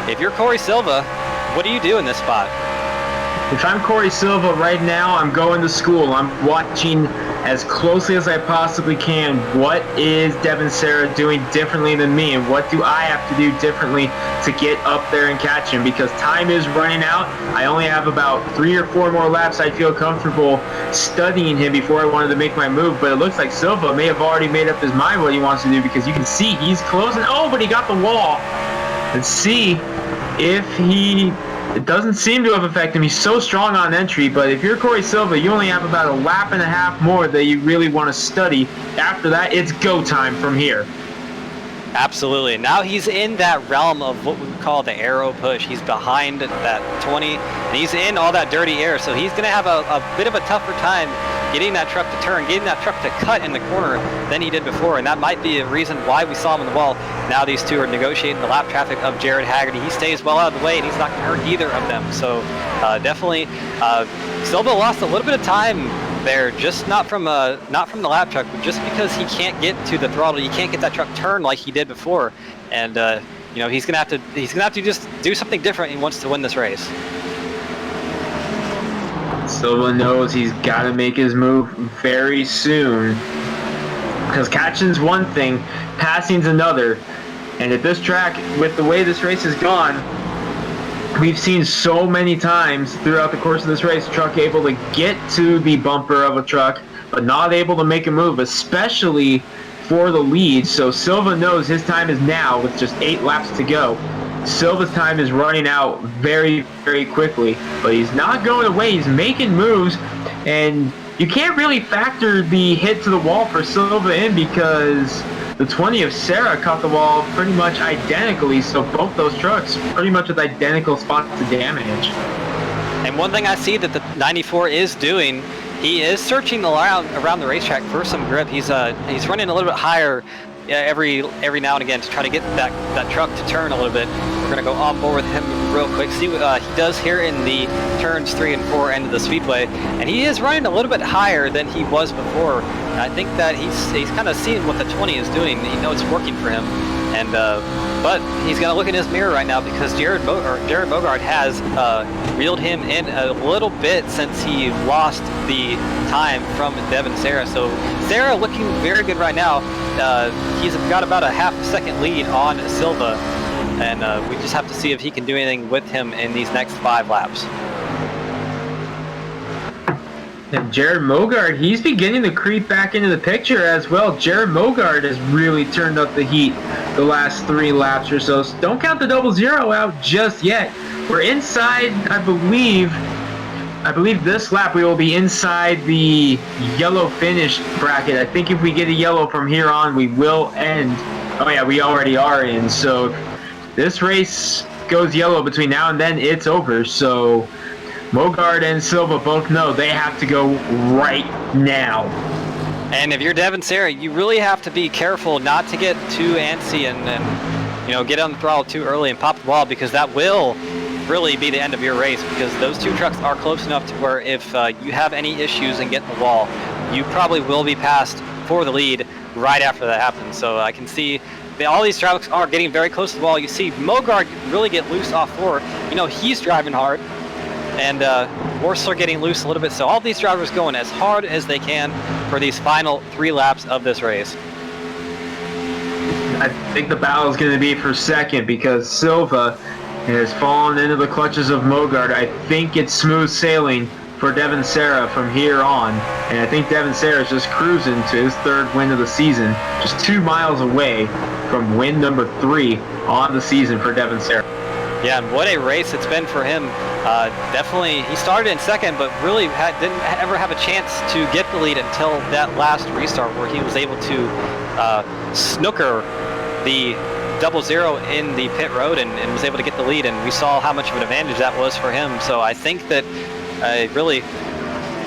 if you're Corey Silva, what do you do in this spot? If I'm Corey Silva right now, I'm going to school. I'm watching as closely as I possibly can. What is Devin Serra doing differently than me, and what do I have to do differently to get up there and catch him? Because time is running out. I only have about 3 or 4 more laps I feel comfortable studying him before I wanted to make my move. But it looks like Silva may have already made up his mind what he wants to do, because you can see he's closing. Oh, but he got the wall. Let's see if he... It doesn't seem to have affected him. He's so strong on entry, but if you're Corey Silva, you only have about a lap and a half more that you really want to study. After that, it's go time from here. Absolutely. Now he's in that realm of what we would call the aero push. He's behind that 20, and he's in all that dirty air, so he's going to have a bit of a tougher time getting that truck to turn, getting that truck to cut in the corner than he did before, and that might be a reason why we saw him on the wall. Now these two are negotiating the lap traffic of Jared Haggerty. He stays well out of the way, and he's not going to hurt either of them. So definitely, Silva lost a little bit of time there, just not from the lap truck, but just because he can't get to the throttle. He can't get that truck turned like he did before, and you know, he's gonna have to just do something different. He wants to win this race. Silva knows he's got to make his move very soon, because catching's one thing, passing's another. And at this track, with the way this race has gone, we've seen so many times throughout the course of this race, truck able to get to the bumper of a truck, but not able to make a move, especially for the lead. So Silva knows his time is now with just 8 laps to go. Silva's time is running out very, very quickly, but he's not going away. He's making moves, and you can't really factor the hit to the wall for Silva in, because the 20 of Serra caught the wall pretty much identically, so both those trucks pretty much with identical spots to damage. And one thing I see that the 94 is doing, he is searching around the racetrack for some grip. He's running a little bit higher every now and again to try to get that truck to turn a little bit. We're going to go on board with him real quick, see what he does here in the turns 3 and 4 end of the speedway. And he is running a little bit higher than he was before. And I think that he's kind of seeing what the 20 is doing. He knows it's working for him. And but he's going to look in his mirror right now, because Jared Bogart has reeled him in a little bit since he lost the time from Devin Serra. So Serra looking very good right now. He's got about a half a second lead on Silva, and we just have to see if he can do anything with him in these next 5 laps. And Jared Mogard, he's beginning to creep back into the picture as well. Jared Mogard has really turned up the heat the last 3 laps or so. So don't count the 00 out just yet. We're inside, I believe this lap we will be inside the yellow finish bracket. I think if we get a yellow from here on, we will end. Oh yeah, we already are in. So if this race goes yellow between now and then, it's over. So Mogard and Silva both know they have to go right now. And if you're Devin Serra, you really have to be careful not to get too antsy and you know, get on the throttle too early and pop the wall, because that will really be the end of your race, because those 2 trucks are close enough to where if you have any issues and get in the wall, you probably will be passed for the lead right after that happens. So I can see all these trucks are getting very close to the wall. You see Mogard really get loose off 4. You know, he's driving hard, and Horst are getting loose a little bit. So all these drivers going as hard as they can for these final 3 laps of this race. I think the battle is going to be for second, because Silva has fallen into the clutches of Mogard. I think it's smooth sailing for Devin Serra from here on, and I think Devin Serra is just cruising to his 3rd win of the season, just 2 miles away from win number 3 on the season for Devin Serra. Yeah, and what a race it's been for him. Definitely, he started in second, but really didn't ever have a chance to get the lead until that last restart, where he was able to snooker the 00 in the pit road and was able to get the lead, and we saw how much of an advantage that was for him. So I think that really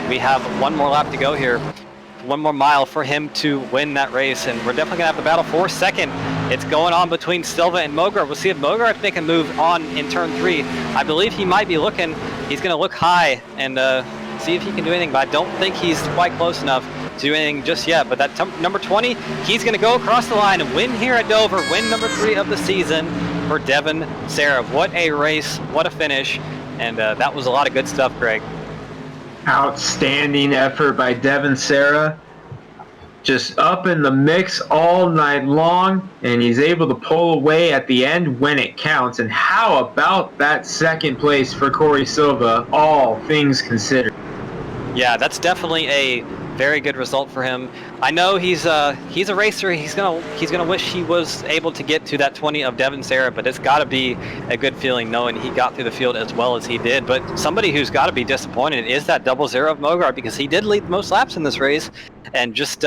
we have 1 more lap to go here, 1 more mile for him to win that race, and we're definitely going to have the battle for second. It's going on between Silva and Mogard. We'll see if Mogard make a move on in turn 3. I believe he might be looking. He's going to look high and see if he can do anything, but I don't think he's quite close enough do anything just yet. But that number 20, he's going to go across the line and win here at Dover, win number 3 of the season for Devin Serra. What a race, what a finish, and that was a lot of good stuff, Greg. Outstanding effort by Devin Serra. Just up in the mix all night long, and he's able to pull away at the end when it counts. And how about that second place for Corey Silva, all things considered? Yeah, that's definitely a very good result for him. I know he's a racer. He's gonna wish he was able to get to that 20 of Devin Serra, but it's got to be a good feeling knowing he got through the field as well as he did. But somebody who's got to be disappointed is that 00 of Mogart, because he did lead the most laps in this race, and just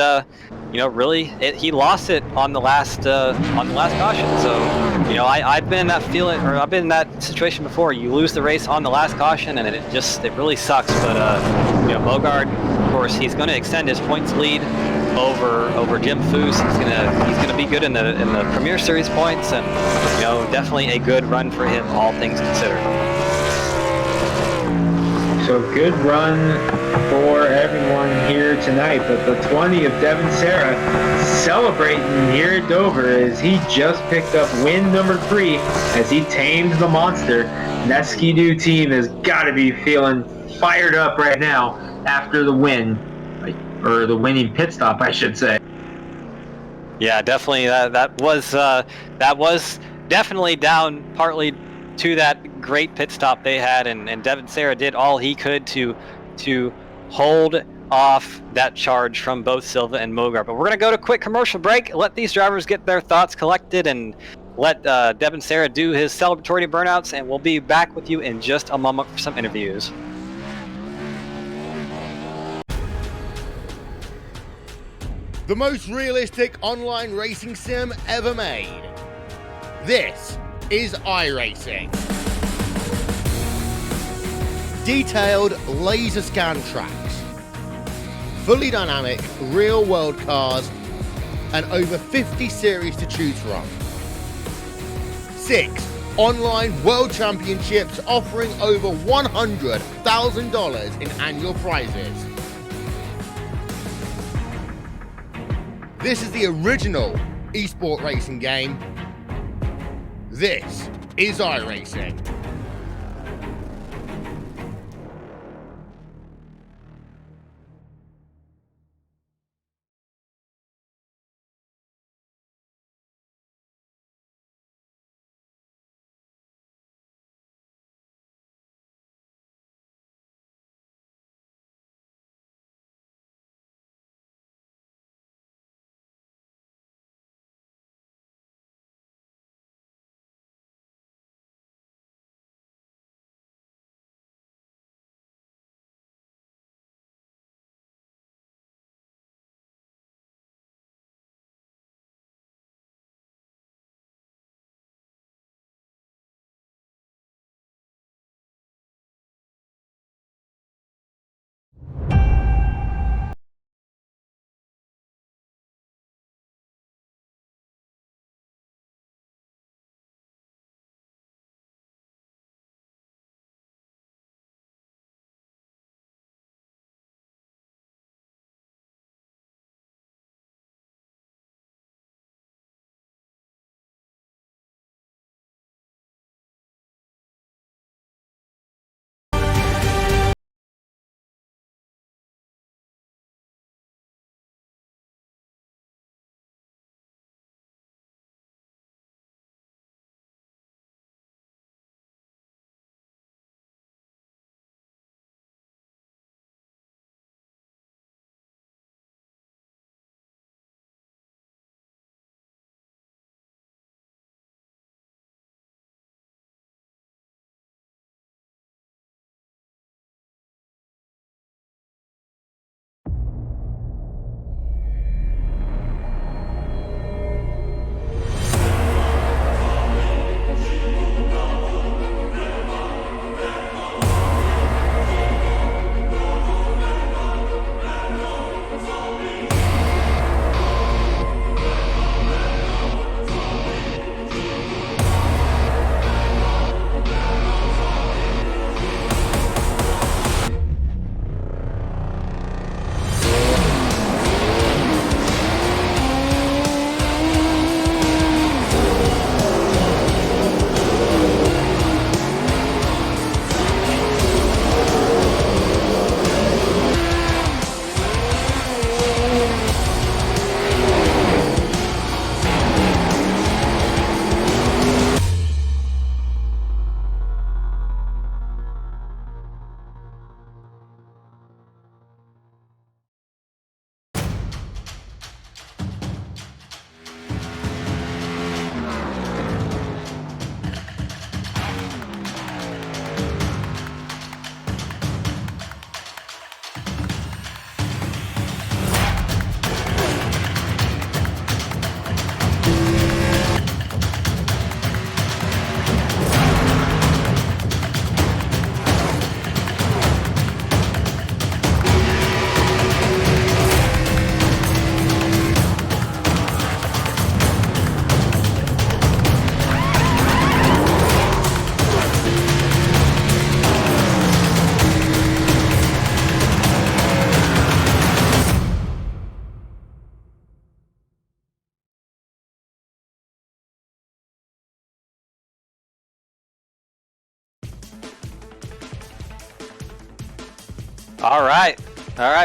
really he lost it on the last caution. So I've been in that feeling, or I've been in that situation before. You lose the race on the last caution, and it really sucks. But Mogart, of course, he's going to extend his points lead over Jim Foose. He's gonna be good in the Premier Series points, and definitely a good run for him, all things considered. So good run for everyone here tonight, but the 20 of Devin Serra celebrating here at Dover as he just picked up win number 3 as he tamed the monster. And that Ski-Doo team has got to be feeling fired up right now after the win, or the winning pit stop, I should say. Yeah, definitely. That was definitely down partly to that great pit stop they had, and Devin Serra did all he could to hold off that charge from both Silva and Mogart. But we're gonna go to a quick commercial break, let these drivers get their thoughts collected, and let Devin Serra do his celebratory burnouts, and we'll be back with you in just a moment for some interviews. The most realistic online racing sim ever made. This is iRacing. Detailed laser scan tracks, fully dynamic real world cars, and over 50 series to choose from. 6 online world championships offering over $100,000 in annual prizes. This is the original esport racing game. This is iRacing. All right,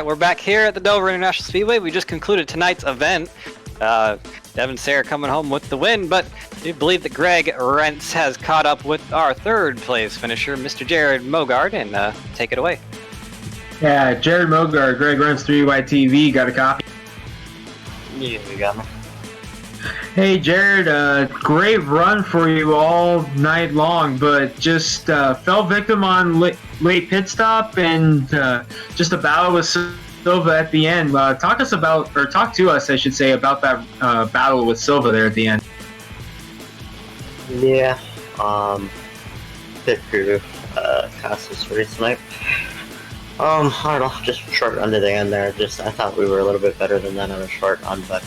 we're back here at the Dover International Speedway. We just concluded tonight's event. Devin Sayre coming home with the win, but we believe that Greg Rentz has caught up with our third place finisher, Mr. Jared Mogard, and take it away. Yeah, Jared Mogard, Greg Rentz, 3YTV, got a copy? Yeah, we got me. Hey Jared, great run for you all night long, but just fell victim on late pit stop and just a battle with Silva at the end. Talk to us, I should say, about that battle with Silva there at the end. Yeah, pit crew cost us race tonight. I don't know, just short run to the end there. I thought we were a little bit better than that on a short run, but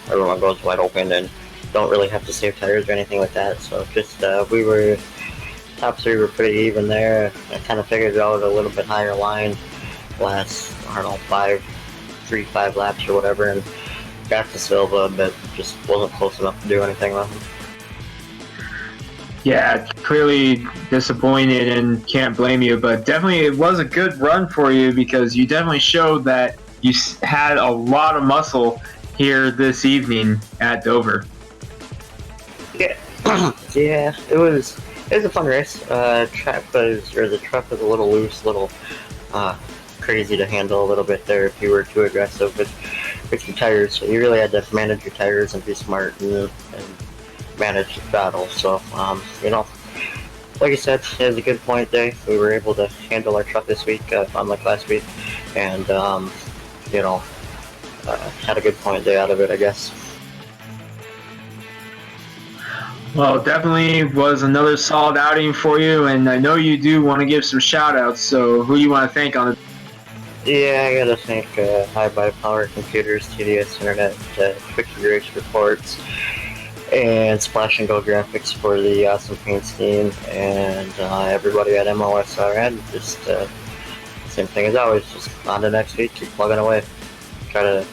everyone goes wide open and don't really have to save tires or anything like that. So just we were top three were pretty even there. I kind of figured out a little bit higher line last 5 laps or whatever, and got to Silva, but just wasn't close enough to do anything with him. Yeah, clearly disappointed and can't blame you, but definitely it was a good run for you because you definitely showed that you had a lot of muscle here this evening at Dover. Yeah, yeah, it was a fun race. The truck was a little loose, a little crazy to handle a little bit there if you were too aggressive with your tires. So you really had to manage your tires and be smart and manage the battle. So like I said, it was a good point day. We were able to handle our truck this week, unlike last week, and had a good point day out of it, I guess. Well, definitely was another solid outing for you, and I know you do want to give some shout-outs, so who do you want to thank on the... Yeah, I gotta thank High by Power Computers, TDS Internet, Twitchy Race Reports, and Splash and Go Graphics for the awesome paint scheme, and everybody at MOSRN. Just same thing as always, just on to next week, keep plugging away. Try to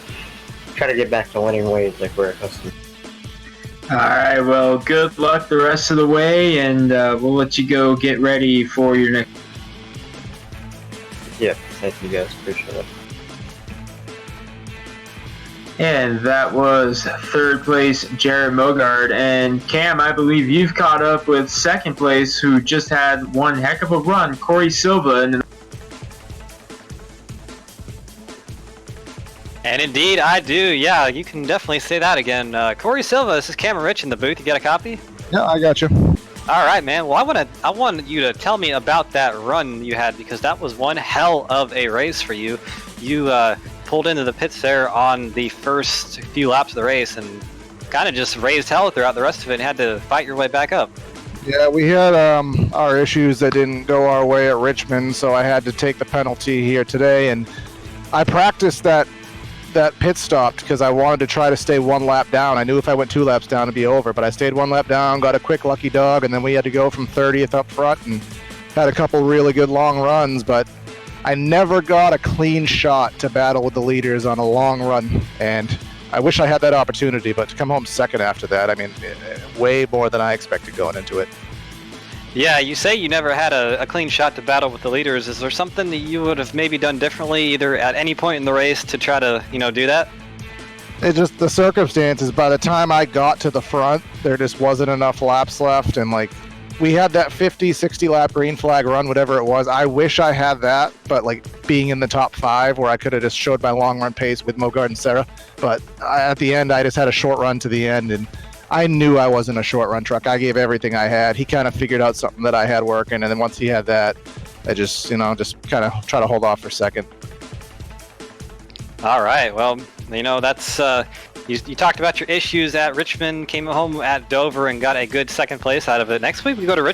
get back to winning ways like we're accustomed. All right, well, good luck the rest of the way, and we'll let you go get ready for your next... Yeah, thank you guys, appreciate it. And that was third place, Jared Mogard. And Cam, I believe you've caught up with second place, who just had one heck of a run, Corey Silva. And indeed, I do. Yeah, you can definitely say that again. Corey Silva, this is Cameron Rich in the booth. You got a copy? Yeah, I got you. All right, man. Well, I want you to tell me about that run you had, because that was one hell of a race for you. You pulled into the pits there on the first few laps of the race and kind of just raised hell throughout the rest of it and had to fight your way back up. Yeah, we had our issues that didn't go our way at Richmond, so I had to take the penalty here today, and I practiced that pit stop because I wanted to try to stay one lap down. I knew if I went 2 laps down it'd be over, but I stayed 1 lap down, got a quick lucky dog, and then we had to go from 30th up front and had a couple really good long runs, but I never got a clean shot to battle with the leaders on a long run, and I wish I had that opportunity, but to come home second after that, I mean, way more than I expected going into it. Yeah, you say you never had a clean shot to battle with the leaders. Is there something that you would have maybe done differently, either at any point in the race, to try to, do that? It's just the circumstances. By the time I got to the front, there just wasn't enough laps left, and we had that 50, 60 lap green flag run, whatever it was. I wish I had that, but being in the top 5 where I could have just showed my long run pace with Mogard and Sarah. But at the end, I just had a short run to the end, and I knew I wasn't a short run truck. I gave everything I had. He kind of figured out something that I had working, and then once he had that, I just kind of try to hold off for second. All right. Well, that's you talked about your issues at Richmond, came home at Dover, and got a good second place out of it. Next week we go to we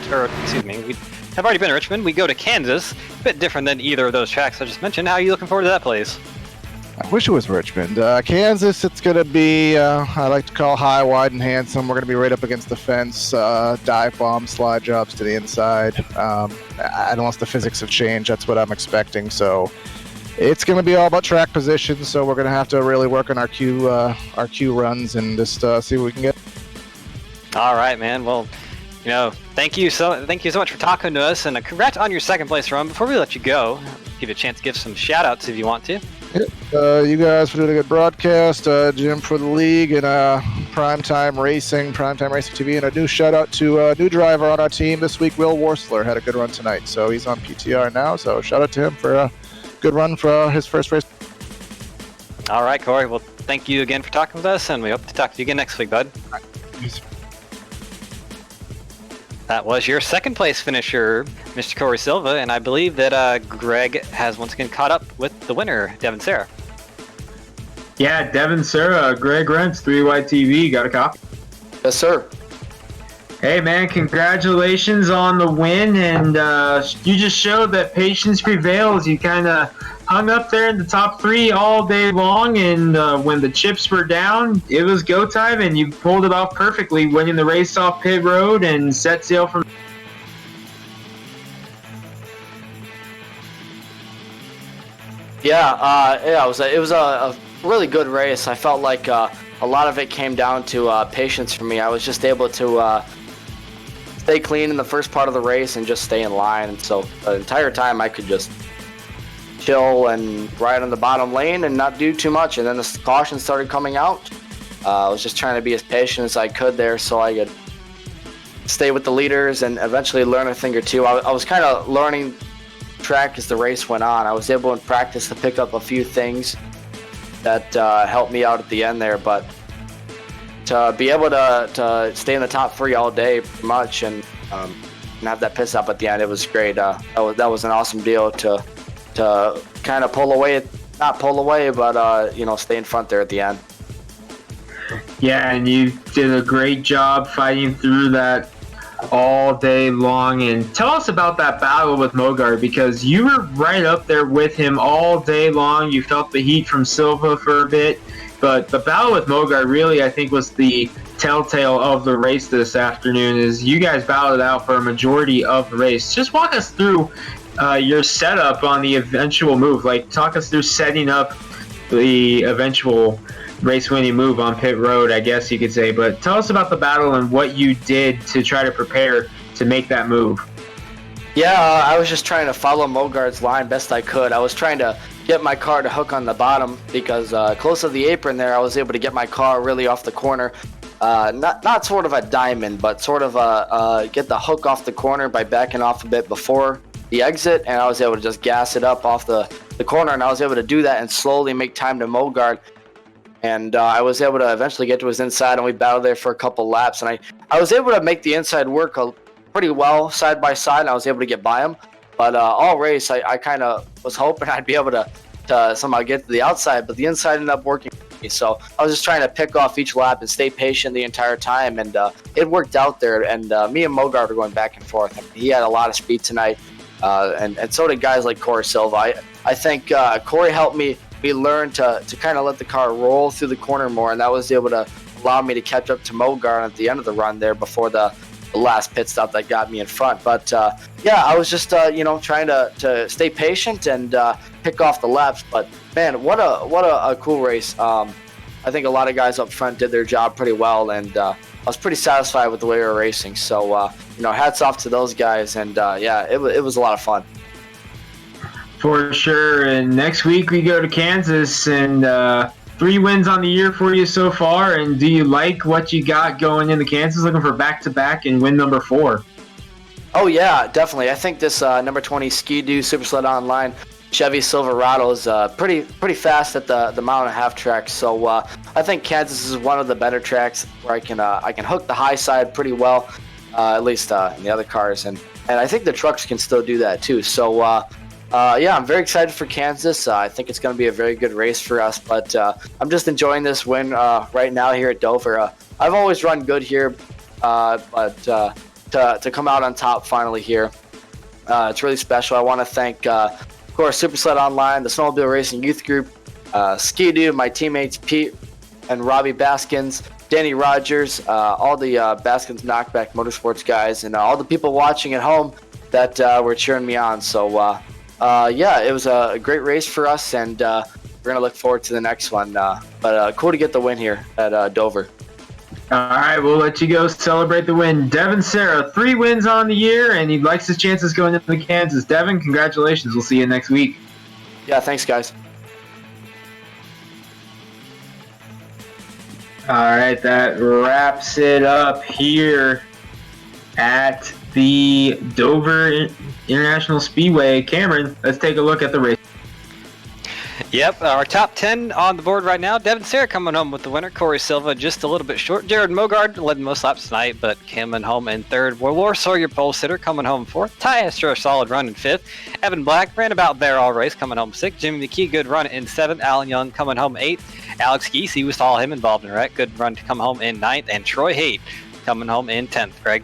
have already been to Richmond. We go to Kansas, a bit different than either of those tracks I just mentioned. How are you looking forward to that place? I wish it was Richmond. Kansas, it's going to be, I like to call high, wide, and handsome. We're going to be right up against the fence, dive bombs, slide jobs to the inside. Unless the physics have changed, that's what I'm expecting. So it's going to be all about track position. So we're going to have to really work on our Q runs and just see what we can get. All right, man. Well, Thank you so much for talking to us, and congrats on your second place run. Before we let you go, give you a chance to give some shout outs if you want to. You guys for doing a good broadcast, Jim for the league, and Primetime Racing TV, and a new shout out to a new driver on our team this week, Will Worsler, had a good run tonight, so he's on PTR now, so shout out to him for a good run for his first race. All right, Corey, well, thank you again for talking with us, and we hope to talk to you again next week, bud. All right. Peace. That was your second place finisher, Mr. Corey Silva, and I believe that Greg has once again caught up with the winner, Devin Serra. Yeah, Devin Serra, Greg Rents, 3Y TV, got a copy? Yes, sir. Hey, man, congratulations on the win, and you just showed that patience prevails. You kind of hung up there in the top 3 all day long, and when the chips were down, it was go time, and you pulled it off perfectly, winning the race off pit road and set sail from... It was a really good race. I felt like a lot of it came down to patience for me. I was just able to stay clean in the first part of the race and just stay in line, and so the entire time I could just chill and ride on the bottom lane and not do too much. And then the caution started coming out. I was just trying to be as patient as I could there so I could stay with the leaders and eventually learn a thing or two. I was kind of learning track as the race went on. I was able in practice to pick up a few things that helped me out at the end there, but to be able to stay in the top 3 all day pretty much and have that pit stop at the end, it was great. That was an awesome deal to kind of not pull away, but stay in front there at the end. Yeah, and you did a great job fighting through that all day long. And tell us about that battle with Mogard, because you were right up there with him all day long. You felt the heat from Silva for a bit, but the battle with Mogard really, I think, was the telltale of the race this afternoon. Is you guys battled it out for a majority of the race. Just walk us through your setup on the eventual move. Like, talk us through setting up the eventual race-winning move on pit road, I guess you could say. But tell us about the battle and what you did to try to prepare to make that move. Yeah, I was just trying to follow Mogard's line best I could. I was trying to get my car to hook on the bottom because close to the apron there, I was able to get my car really off the corner. Not sort of a diamond, but sort of get the hook off the corner by backing off a bit before the exit, and I was able to just gas it up off the corner, and I was able to do that and slowly make time to Mogard. And I was able to eventually get to his inside, and we battled there for a couple laps. And I was able to make the inside work pretty well side by side, and I was able to get by him. But all race, I kind of was hoping I'd be able to somehow get to the outside, but the inside ended up working for me. So I was just trying to pick off each lap and stay patient the entire time, and it worked out there. And me and Mogard were going back and forth. I mean, he had a lot of speed tonight, and so did guys like Corey Silva. I think Corey helped me learn to kind of let the car roll through the corner more, and that was able to allow me to catch up to Mogard at the end of the run there before the last pit stop that got me in front. But I was just trying to stay patient and pick off the laps. But man, what a cool race. I think a lot of guys up front did their job pretty well, and I was pretty satisfied with the way we were racing. So hats off to those guys, and it was a lot of fun. For sure. And next week we go to Kansas, and 3 wins on the year for you so far. And do you like what you got going into Kansas? Looking for back-to-back and win number 4. Oh yeah, definitely. I think this number 20 Ski-Doo Super Sled Online Chevy Silverado is pretty fast at the mile and a half track. So I think Kansas is one of the better tracks where I can hook the high side pretty well, at least in the other cars, and I think the trucks can still do that too. So I'm very excited for Kansas. I think it's going to be a very good race for us, but I'm just enjoying this win right now here at Dover. I've always run good here, but to come out on top finally here, it's really special. I want to thank, of course, Super Sled Online, the Snowmobile Racing Youth Group, Ski-Doo, my teammates Pete and Robbie Baskins, Danny Rogers, all the Baskins Knockback Motorsports guys, and all the people watching at home that were cheering me on. So it was a great race for us, and we're going to look forward to the next one. But cool to get the win here at Dover. All right, we'll let you go celebrate the win. Devin Serra, 3 wins on the year, and he likes his chances going into the Kansas. Devin, congratulations. We'll see you next week. Yeah, thanks, guys. All right, that wraps it up here at the Dover International Speedway. Cameron, let's take a look at the race. Yep, our top 10 on the board right now. Devin Serra coming home with the winner. Corey Silva just a little bit short. Jared Mogard led most laps tonight, but coming home in third. War Sawyer pole sitter coming home fourth. Ty Esther, a solid run in fifth. Evan Black ran about there all race, coming home sixth. Jimmy McKee, good run in seventh. Alan Young coming home eighth. Alex Geese, we saw him involved in a wreck. Good run to come home in ninth. And Troy Haight coming home in 10th. Greg?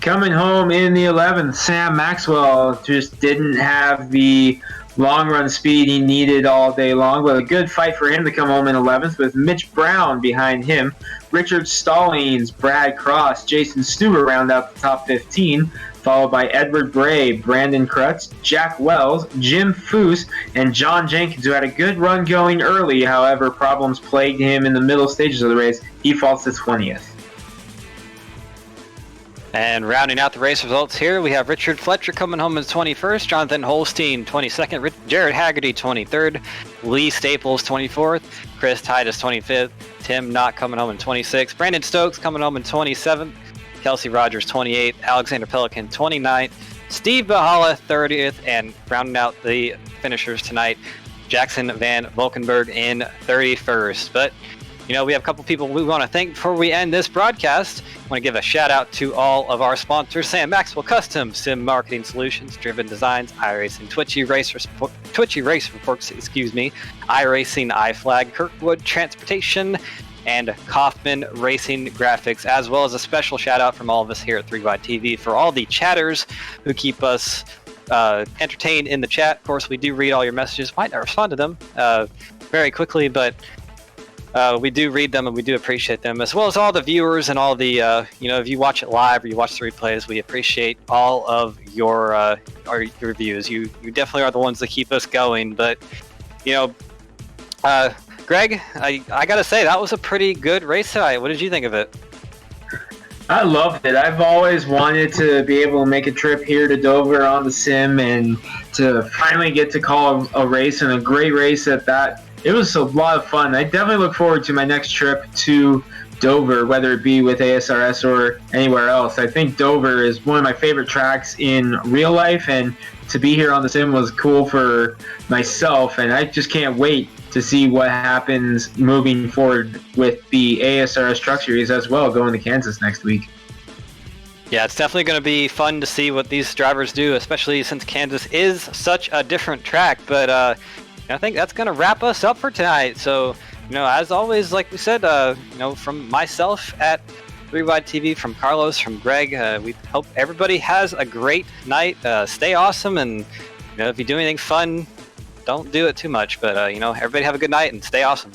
Coming home in the 11th, Sam Maxwell just didn't have the long run speed he needed all day long, but a good fight for him to come home in 11th with Mitch Brown behind him. Richard Stallings, Brad Cross, Jason Stewart round out the top 15, followed by Edward Bray, Brandon Krutz, Jack Wells, Jim Foose, and John Jenkins, who had a good run going early. However, problems plagued him in the middle stages of the race. He falls to 20th. And rounding out the race results here, we have Richard Fletcher coming home in 21st, Jonathan Holstein 22nd, Jared Haggerty 23rd, Lee Staples 24th, Chris Titus 25th, Tim Knott coming home in 26th, Brandon Stokes coming home in 27th, Kelsey Rogers 28th, Alexander Pelican 29th, Steve Bahala 30th, and rounding out the finishers tonight, Jackson Van Valkenburg in 31st. But you know, we have a couple people we want to thank before we end this broadcast. I want to give a shout out to all of our sponsors: Sam Maxwell Customs, Sim Marketing Solutions, Driven Designs, iRacing, Twitchy Race Reports, iRacingIFlag, Kirkwood Transportation, and Coffman Racing Graphics, as well as a special shout out from all of us here at 3Wide TV for all the chatters who keep us entertained in the chat. Of course, we do read all your messages. Might not respond to them very quickly, but we do read them and we do appreciate them, as well as all the viewers and all the, if you watch it live or you watch the replays, we appreciate all of your reviews. You definitely are the ones that keep us going. But, Greg, I got to say, that was a pretty good race tonight. What did you think of it? I loved it. I've always wanted to be able to make a trip here to Dover on the sim and to finally get to call a race, and a great race at that. It was a lot of fun. I definitely look forward to my next trip to Dover, whether it be with ASRS or anywhere else. I think Dover is one of my favorite tracks in real life, and to be here on the sim was cool for myself, and I just can't wait to see what happens moving forward with the ASRS Truck Series as well, going to Kansas next week. Yeah, it's definitely going to be fun to see what these drivers do, especially since Kansas is such a different track. But I think that's going to wrap us up for tonight. So, as always, like we said, from myself at 3Wide TV, from Carlos, from Greg, we hope everybody has a great night. Stay awesome, and if you do anything fun, don't do it too much. But everybody have a good night and stay awesome.